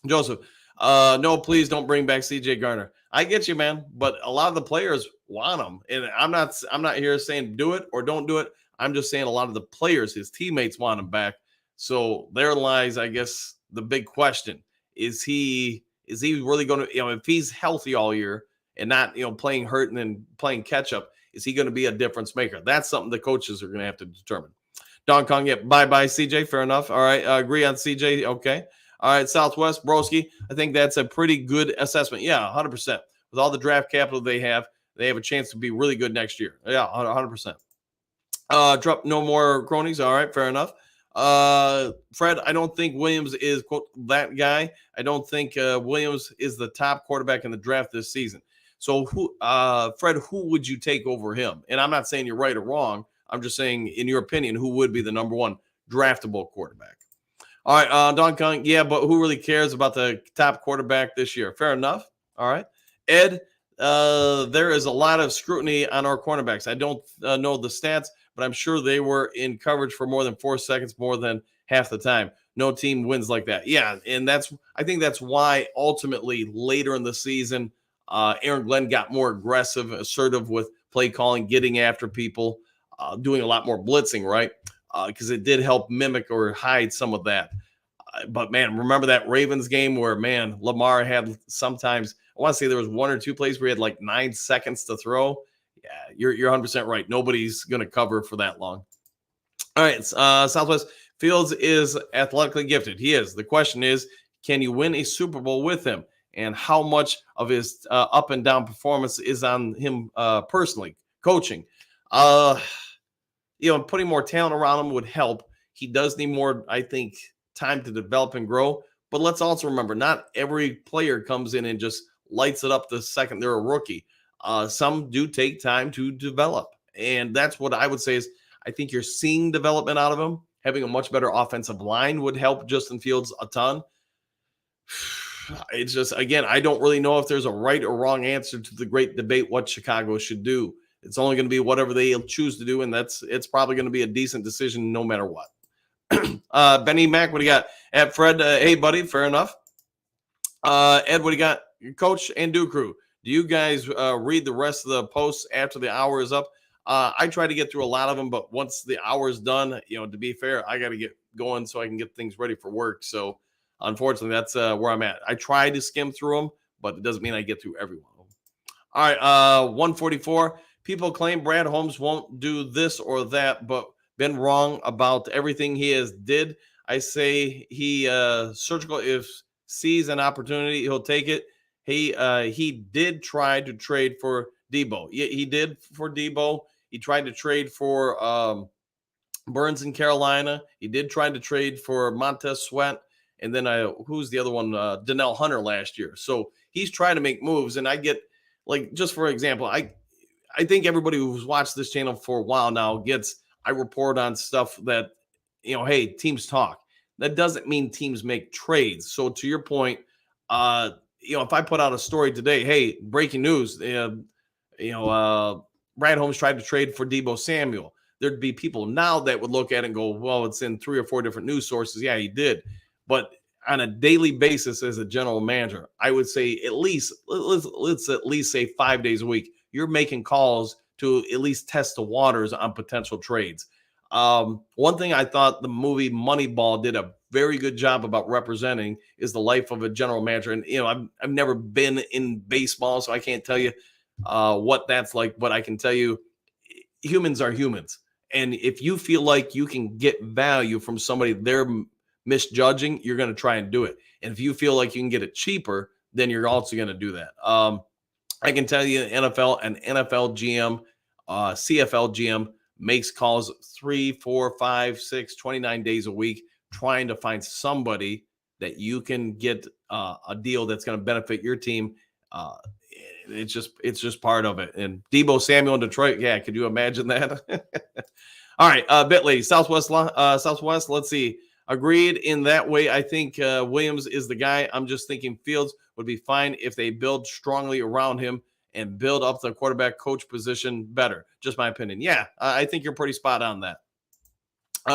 Joseph, no, please don't bring back CJ Garner. I get you, man, but a lot of the players want him, and I'm not here saying do it or don't do it. I'm just saying a lot of the players, his teammates, want him back. So there lies, I guess, the big question: is he really going to, if he's healthy all year and not, playing hurt and then playing catch up, is he going to be a difference maker? That's something the coaches are going to have to determine. Don Kong, yeah, bye CJ. Fair enough. All right, agree on CJ. Okay. All right, Southwest Broski. I think that's a pretty good assessment. Yeah, 100%. With all the draft capital they have a chance to be really good next year. Yeah, 100%. Drop no more cronies. All right, fair enough. Fred, I don't think Williams is, quote, that guy. I don't think Williams is the top quarterback in the draft this season. So, Fred, who would you take over him? And I'm not saying you're right or wrong. I'm just saying, in your opinion, who would be the number 1 draftable quarterback? All right, Don Kong, yeah, but who really cares about the top quarterback this year? Fair enough. All right. Ed, there is a lot of scrutiny on our cornerbacks. I don't know the stats, but I'm sure they were in coverage for more than 4 seconds, more than half the time. No team wins like that. Yeah, and I think that's why ultimately later in the season, Aaron Glenn got more aggressive, assertive with play calling, getting after people, doing a lot more blitzing, right? Because it did help mimic or hide some of that. But, man, remember that Ravens game where, man, Lamar had sometimes, I want to say there was 1 or 2 plays where he had like 9 seconds to throw. Yeah, you're 100% right. Nobody's going to cover for that long. All right, Southwest Fields is athletically gifted. He is. The question is, can you win a Super Bowl with him? And how much of his up and down performance is on him personally, coaching? Putting more talent around him would help. He does need more, I think, time to develop and grow. But let's also remember, not every player comes in and just lights it up the second they're a rookie. Some do take time to develop. And that's what I would say is I think you're seeing development out of him. Having a much better offensive line would help Justin Fields a ton. It's just, again, I don't really know if there's a right or wrong answer to the great debate what Chicago should do. It's only going to be whatever they choose to do, and it's probably going to be a decent decision no matter what. Benny Mac, what do you got? At Fred, hey, buddy, fair enough. Ed, what do you got? Coach and Do Crew, do you guys read the rest of the posts after the hour is up? I try to get through a lot of them, but once the hour is done, to be fair, I got to get going so I can get things ready for work. So, unfortunately, that's where I'm at. I try to skim through them, but it doesn't mean I get through every one of them. All right, 144. People claim Brad Holmes won't do this or that, but been wrong about everything he has did. I say he surgical. If sees an opportunity, he'll take it. He did try to trade for Debo. Yeah, he did for Debo. He tried to trade for Burns in Carolina. He did try to trade for Montez Sweat. And then who's the other one? Donnell Hunter last year. So he's trying to make moves. And I get, like, just for example, I think everybody who's watched this channel for a while now gets, I report on stuff that, hey, teams talk. That doesn't mean teams make trades. So to your point, if I put out a story today, hey, breaking news, Brad Holmes tried to trade for Debo Samuel. There'd be people now that would look at it and go, well, it's in 3 or 4 different news sources. Yeah, he did. But on a daily basis as a general manager, I would say let's at least say 5 days a week, you're making calls to at least test the waters on potential trades. One thing I thought the movie Moneyball did a very good job about representing is the life of a general manager. And, I've never been in baseball, so I can't tell you what that's like, but I can tell you humans are humans. And if you feel like you can get value from somebody they're misjudging, you're going to try and do it. And if you feel like you can get it cheaper, then you're also going to do that. I can tell you NFL, an NFL GM, CFL GM makes calls 3, 4, 5, 6, 29 days a week, trying to find somebody that you can get a deal that's going to benefit your team. It's just part of it. And Debo Samuel in Detroit, yeah, could you imagine that? All right, Bitley, Southwest. Let's see. Agreed in that way. I think Williams is the guy. I'm just thinking Fields would be fine if they build strongly around him and build up the quarterback coach position better. Just my opinion. Yeah, I think you're pretty spot on that.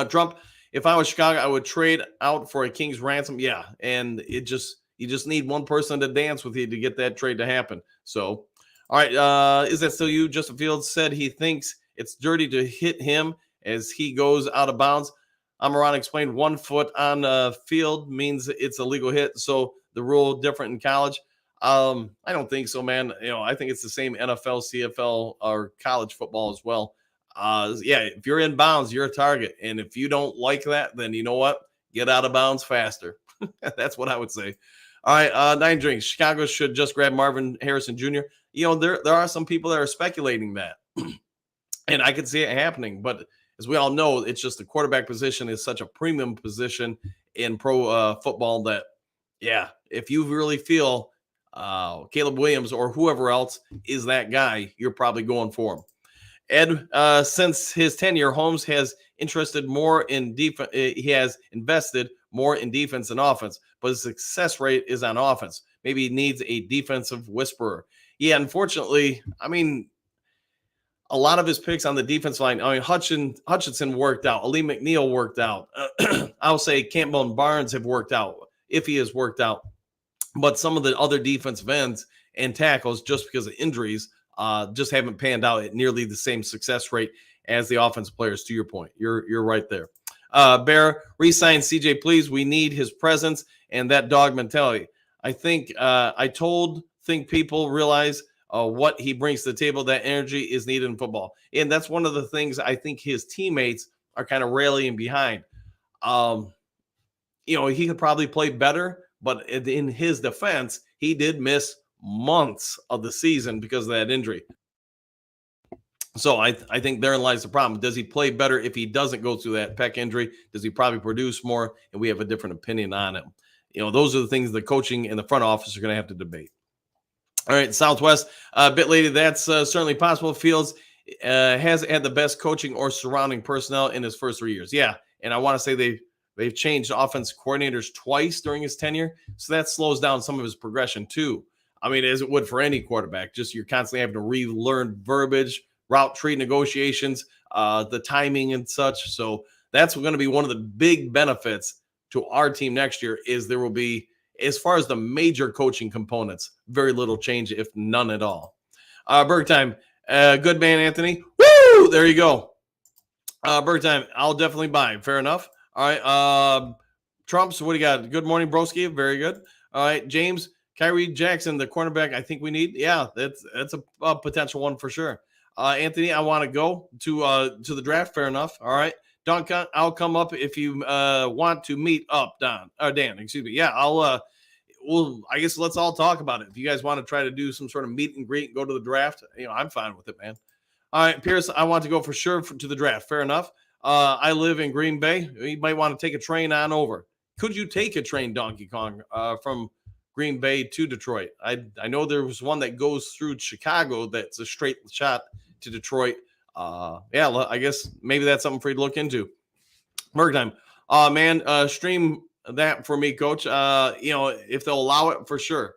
Trump, if I was Chicago, I would trade out for a king's ransom. Yeah, and you just need one person to dance with you to get that trade to happen. So, all right, is that still you? Justin Fields said he thinks it's dirty to hit him as he goes out of bounds. Amaran explained 1 foot on the field means it's a legal hit. So the rule different in college. I don't think so, man. I think it's the same NFL, CFL, or college football as well. Yeah, if you're in bounds, you're a target. And if you don't like that, then you know what? Get out of bounds faster. That's what I would say. All right, 9 drinks. Chicago should just grab Marvin Harrison Jr. There are some people that are speculating that. And I could see it happening. But as we all know, it's just the quarterback position is such a premium position in pro football that, yeah, if you really feel Caleb Williams or whoever else is that guy, you're probably going for him. Ed, since his tenure, Holmes has interested more in defense. He has invested more in defense than offense, but his success rate is on offense. Maybe he needs a defensive whisperer. Yeah, unfortunately, I mean, a lot of his picks on the defense line. I mean, Hutchinson worked out. Ali McNeil worked out. I'll say Campbell and Barnes have worked out, if he has worked out. But some of the other defensive ends and tackles, just because of injuries, just haven't panned out at nearly the same success rate as the offensive players. To your point, you're right there. Bear, re-sign CJ, please. We need his presence and that dog mentality. I think think people realize what he brings to the table. That energy is needed in football, and that's one of the things I think his teammates are kind of rallying behind. He could probably play better, but in his defense, he did miss months of the season because of that injury. So I think therein lies the problem. Does he play better if he doesn't go through that pec injury? Does he probably produce more? And we have a different opinion on him. Those are the things the coaching and the front office are going to have to debate. All right, Southwest, a bit later. That's certainly possible. Fields hasn't had the best coaching or surrounding personnel in his first 3 years. Yeah, and I want to say they've changed offense coordinators twice during his tenure, so that slows down some of his progression too. I mean, as it would for any quarterback, just you're constantly having to relearn verbiage, route tree negotiations, the timing and such. So that's going to be one of the big benefits to our team next year is there will be, as far as the major coaching components, very little change, if none at all. Berg time. Good man, Anthony. Woo! There you go. Berg time. I'll definitely buy. Fair enough. All right. Trumps, what do you got? Good morning, broski. Very good. All right. James, Kyrie Jackson, the cornerback I think we need. Yeah, that's a potential one for sure. Anthony, I want to go to the draft. Fair enough. All right. Duncan, I'll come up if you want to meet up, Dan, excuse me. Yeah, I guess let's all talk about it. If you guys want to try to do some sort of meet and greet and go to the draft, I'm fine with it, man. All right, Pierce, I want to go for sure to the draft. Fair enough. I live in Green Bay. You might want to take a train on over. Could you take a train, Donkey Kong, from Green Bay to Detroit? I know there was one that goes through Chicago that's a straight shot to Detroit. Yeah, I guess maybe that's something for you to look into. Merc time. Man, stream that for me, coach. If they'll allow it, for sure.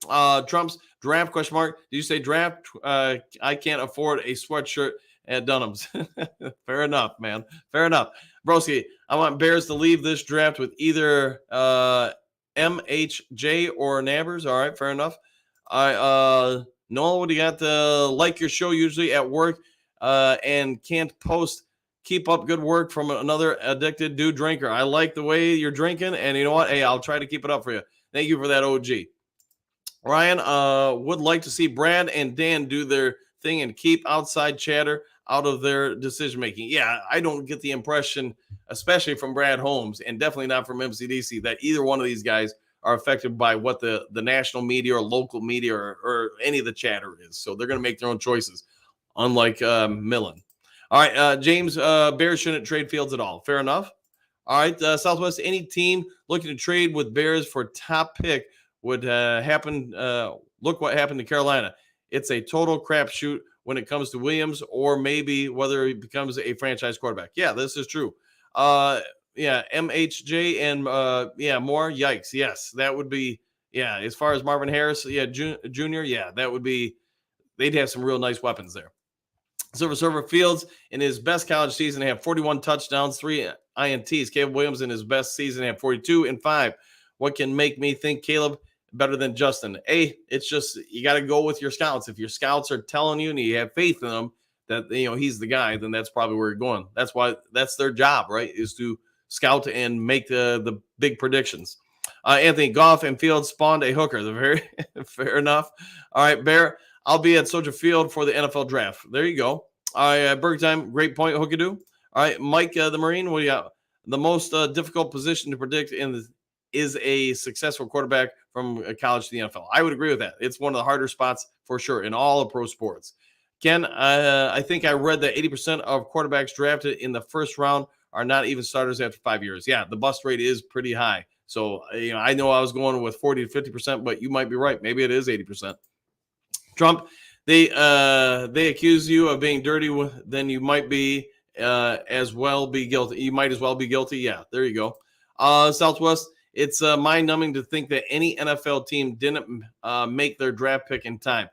Trump's draft, question mark. Did you say draft? I can't afford a sweatshirt at Dunham's. Fair enough, man. Fair enough. Broski, I want Bears to leave this draft with either MHJ or Nabbers. All right, fair enough. Noel, what do you got? Like your show usually at work and can't post. Keep up good work from another addicted dude drinker. I like the way you're drinking, and you know what? Hey, I'll try to keep it up for you. Thank you for that, OG. Ryan, would like to see Brad and Dan do their thing and keep outside chatter out of their decision-making. Yeah, I don't get the impression, especially from Brad Holmes, and definitely not from MCDC, that either one of these guys are affected by what the national media or local media or any of the chatter is. So they're going to make their own choices, unlike Millen. All right, James, Bears shouldn't trade Fields at all. Fair enough. All right, Southwest, any team looking to trade with Bears for top pick would happen. Look what happened to Carolina. It's a total crapshoot when it comes to Williams or maybe whether he becomes a franchise quarterback. Yeah, this is true. MHJ and more. Yikes. Yes, that would be as far as Marvin Harris, junior, that would be they'd have some real nice weapons there. Silver Fields in his best college season had 41 touchdowns, 3 INTs. Caleb Williams in his best season had 42 and 5. What can make me think Caleb better than Justin? It's just you got to go with your scouts. If your scouts are telling you and you have faith in them that he's the guy, then that's probably where you're going. That's why that's their job, right? Is to scout and make the big predictions. Anthony Goff and Fields spawned a hooker. They're very fair enough. All right, Bear. I'll be at Soldier Field for the NFL draft. There you go. All right, Burger Time, great point, Hookadoo. All right, Mike the Marine, what do you got? The most difficult position to predict is a successful quarterback from college to the NFL. I would agree with that. It's one of the harder spots for sure in all of pro sports. Ken, I think I read that 80% of quarterbacks drafted in the first round are not even starters after 5 years. Yeah, the bust rate is pretty high. So, I know I was going with 40 to 50%, but you might be right. Maybe it is 80%. Trump, they accuse you of being dirty, then you might be as well be guilty. You might as well be guilty. Yeah, there you go. Southwest, it's mind-numbing to think that any NFL team didn't make their draft pick in time.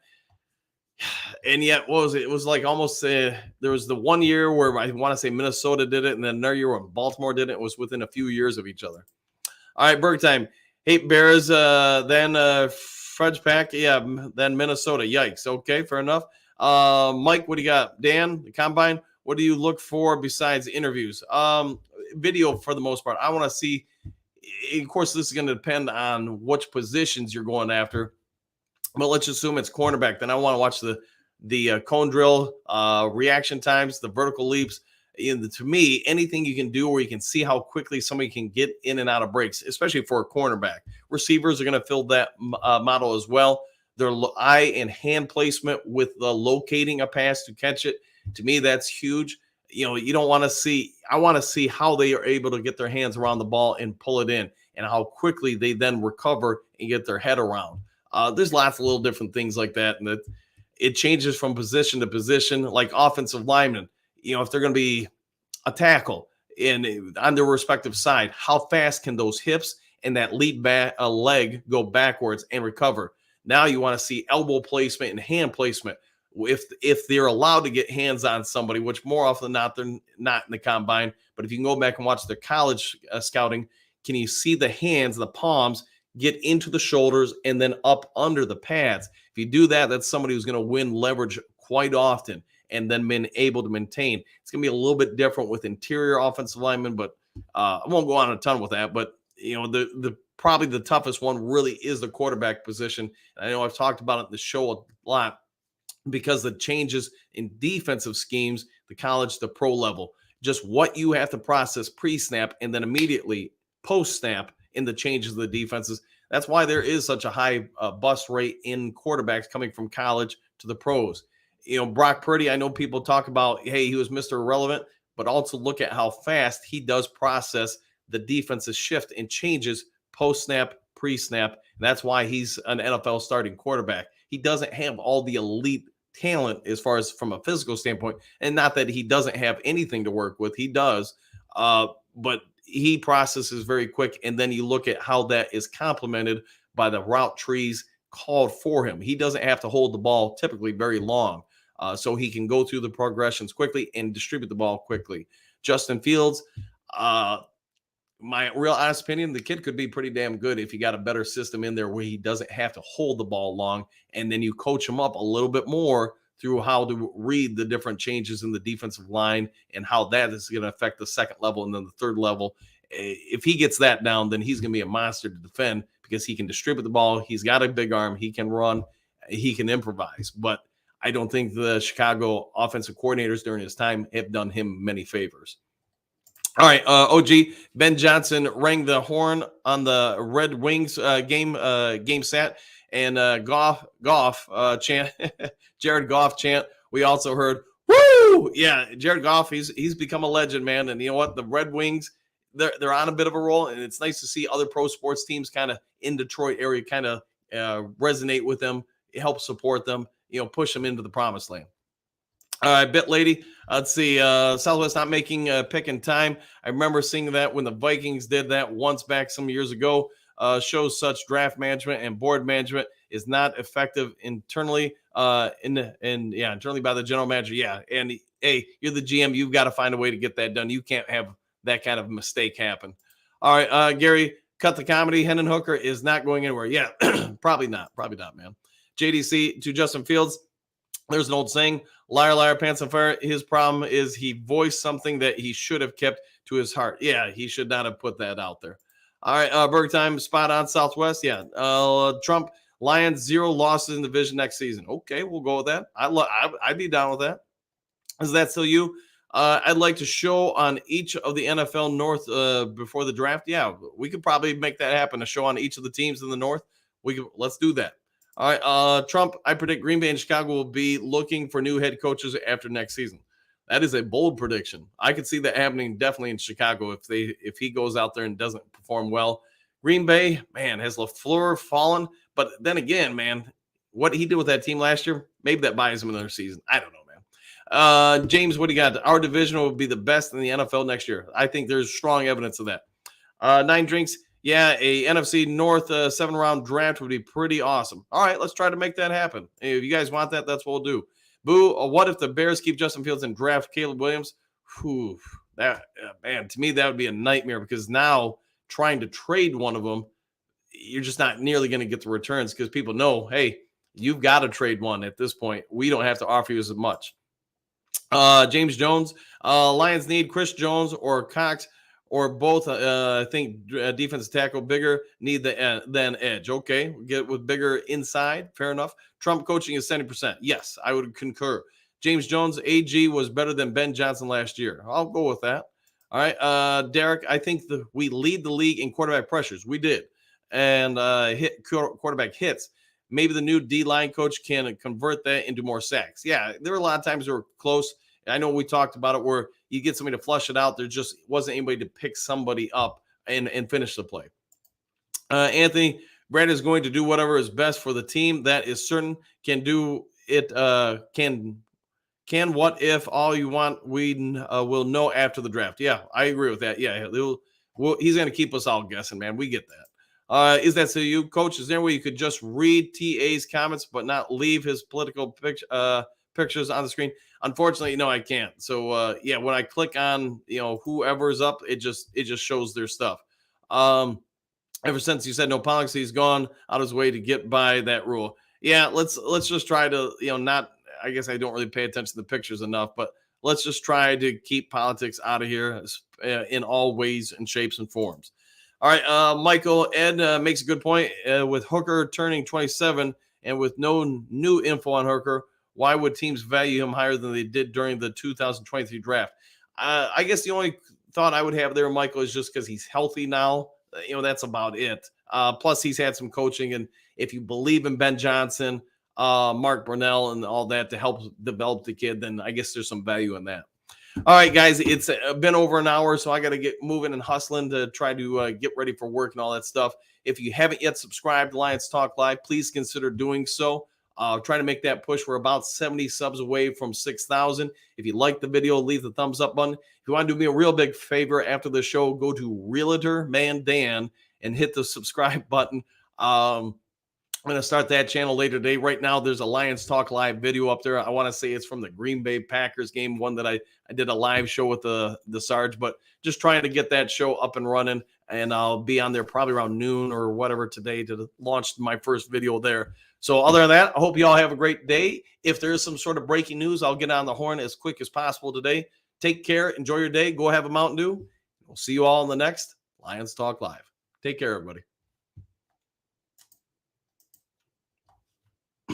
And yet, what was it? It was like almost there was the 1 year where I want to say Minnesota did it, and then another year when Baltimore did it. It was within a few years of each other. All right, Berg time. Hey, Bears, then Fudge Pack, then Minnesota. Yikes. Okay, fair enough. Mike, what do you got? Dan, the Combine, what do you look for besides interviews? Video for the most part. I want to see, of course, this is going to depend on which positions you're going after, but let's assume it's cornerback. Then I want to watch the cone drill, reaction times, the vertical leaps. To me, anything you can do where you can see how quickly somebody can get in and out of breaks, especially for a cornerback. Receivers are going to fill that model as well. Their eye and hand placement with the locating a pass to catch it. To me, that's huge. You don't want to see – I want to see how they are able to get their hands around the ball and pull it in and how quickly they then recover and get their head around. There's lots of little different things like that, and it changes from position to position, like offensive linemen. If they're going to be a tackle and on their respective side, how fast can those hips and that lead back leg go backwards and recover? Now you want to see elbow placement and hand placement. If they're allowed to get hands on somebody, which more often than not, they're not in the combine. But if you can go back and watch their college scouting, can you see the hands, the palms, get into the shoulders and then up under the pads? If you do that, that's somebody who's going to win leverage quite often and then been able to maintain. It's going to be a little bit different with interior offensive linemen, but I won't go on a ton with that. But, the probably the toughest one really is the quarterback position. And I know I've talked about it in the show a lot because the changes in defensive schemes, the college to pro level, just what you have to process pre-snap and then immediately post-snap in the changes of the defenses. That's why there is such a high bust rate in quarterbacks coming from college to the pros. Brock Purdy, I know people talk about, hey, he was Mr. Irrelevant, but also look at how fast he does process the defense's shift and changes post-snap, pre-snap. And that's why he's an NFL starting quarterback. He doesn't have all the elite talent as far as from a physical standpoint, and not that he doesn't have anything to work with. He does, but he processes very quick, and then you look at how that is complemented by the route trees called for him. He doesn't have to hold the ball typically very long, so he can go through the progressions quickly and distribute the ball quickly. Justin Fields, my real honest opinion, the kid could be pretty damn good if you got a better system in there where he doesn't have to hold the ball long, and then you coach him up a little bit more through how to read the different changes in the defensive line and how that is going to affect the second level and then the third level. If he gets that down, then he's going to be a monster to defend because he can distribute the ball. He's got a big arm. He can run. He can improvise. But I don't think the Chicago offensive coordinators during his time have done him many favors. All right, OG, Ben Johnson rang the horn on the Red Wings game set, and Goff chant, Jared Goff chant. We also heard, woo! Yeah, Jared Goff, he's become a legend, man. And you know what? The Red Wings, they're on a bit of a roll, and it's nice to see other pro sports teams kind of in Detroit area kind of resonate with them, help support them, push them into the promised land. All right, bit lady. Let's see. Southwest not making pick in time. I remember seeing that when the Vikings did that once back some years ago. Shows such draft management and board management is not effective internally. Internally by the general manager. Yeah, and hey, you're the GM. You've got to find a way to get that done. You can't have that kind of mistake happen. All right, Gary, cut the comedy. Hendon Hooker is not going anywhere. Yeah, probably not. Probably not, man. JDC to Justin Fields. There's an old saying, liar, liar, pants on fire. His problem is he voiced something that he should have kept to his heart. Yeah, he should not have put that out there. All right, Berg time, spot on Southwest. Yeah, Trump, Lions, 0 losses in the division next season. Okay, we'll go with that. I'd be down with that. Is that still you? I'd like to show on each of the NFL North before the draft. Yeah, we could probably make that happen. A show on each of the teams in the North. Let's do that. All right, Trump. I predict Green Bay and Chicago will be looking for new head coaches after next season. That is a bold prediction. I could see that happening definitely in Chicago if he goes out there and doesn't perform well. Green Bay, man, has LaFleur fallen? But then again, man, what he did with that team last year, maybe that buys him another season. I don't know. James, what do you got? Our division will be the best in the NFL next year. I think there's strong evidence of that. 9 drinks. Yeah, a NFC North 7-round draft would be pretty awesome. All right, let's try to make that happen. If you guys want that, that's what we'll do. Boo, what if the Bears keep Justin Fields and draft Caleb Williams? Whew, man, to me, that would be a nightmare because now trying to trade one of them, you're just not nearly going to get the returns because people know, hey, you've got to trade one at this point. We don't have to offer you as much. James Jones, Lions need Chris Jones or Cox or both. I think defensive tackle bigger need than edge. Okay, we'll get with bigger inside. Fair enough. Trump coaching is 70%. Yes, I would concur. James Jones, AG was better than Ben Johnson last year. I'll go with that. All right, Derek, I think we lead the league in quarterback pressures. We did. And hit quarterback hits. Maybe the new D-line coach can convert that into more sacks. Yeah, there were a lot of times they were close. I know we talked about it where you get somebody to flush it out. There just wasn't anybody to pick somebody up and finish the play. Anthony, Brad is going to do whatever is best for the team. That is certain. Can do it. Can what if all you want? We will know after the draft. Yeah, I agree with that. Yeah, he's going to keep us all guessing, man. We get that. Is that so you, Coach? Is there a way you could just read TA's comments but not leave his political pictures on the screen? Unfortunately, no, I can't. So when I click on whoever's up, it just shows their stuff. Ever since you said no politics, he's gone out of his way to get by that rule. Yeah, let's just try to not. I guess I don't really pay attention to the pictures enough, but let's just try to keep politics out of here in all ways and shapes and forms. All right, Michael Ed makes a good point. With Hooker turning 27 and with no new info on Hooker, why would teams value him higher than they did during the 2023 draft? I guess the only thought I would have there, Michael, is just because he's healthy now. That's about it. Plus, he's had some coaching, and if you believe in Ben Johnson, Mark Brunell, and all that to help develop the kid, then I guess there's some value in that. All right, guys, it's been over an hour, so I got to get moving and hustling to try to get ready for work and all that stuff. If you haven't yet subscribed to Lions Talk Live, please consider doing so. Trying to make that push. We're about 70 subs away from 6,000. If you like the video, leave the thumbs up button. If you want to do me a real big favor after the show, go to Realtor Man Dan and hit the subscribe button. I'm going to start that channel later today. Right now, there's a Lions Talk Live video up there. I want to say it's from the Green Bay Packers game, one that I did a live show with the Sarge, but just trying to get that show up and running, and I'll be on there probably around noon or whatever today to launch my first video there. So other than that, I hope you all have a great day. If there is some sort of breaking news, I'll get on the horn as quick as possible today. Take care. Enjoy your day. Go have a Mountain Dew. We'll see you all in the next Lions Talk Live. Take care, everybody.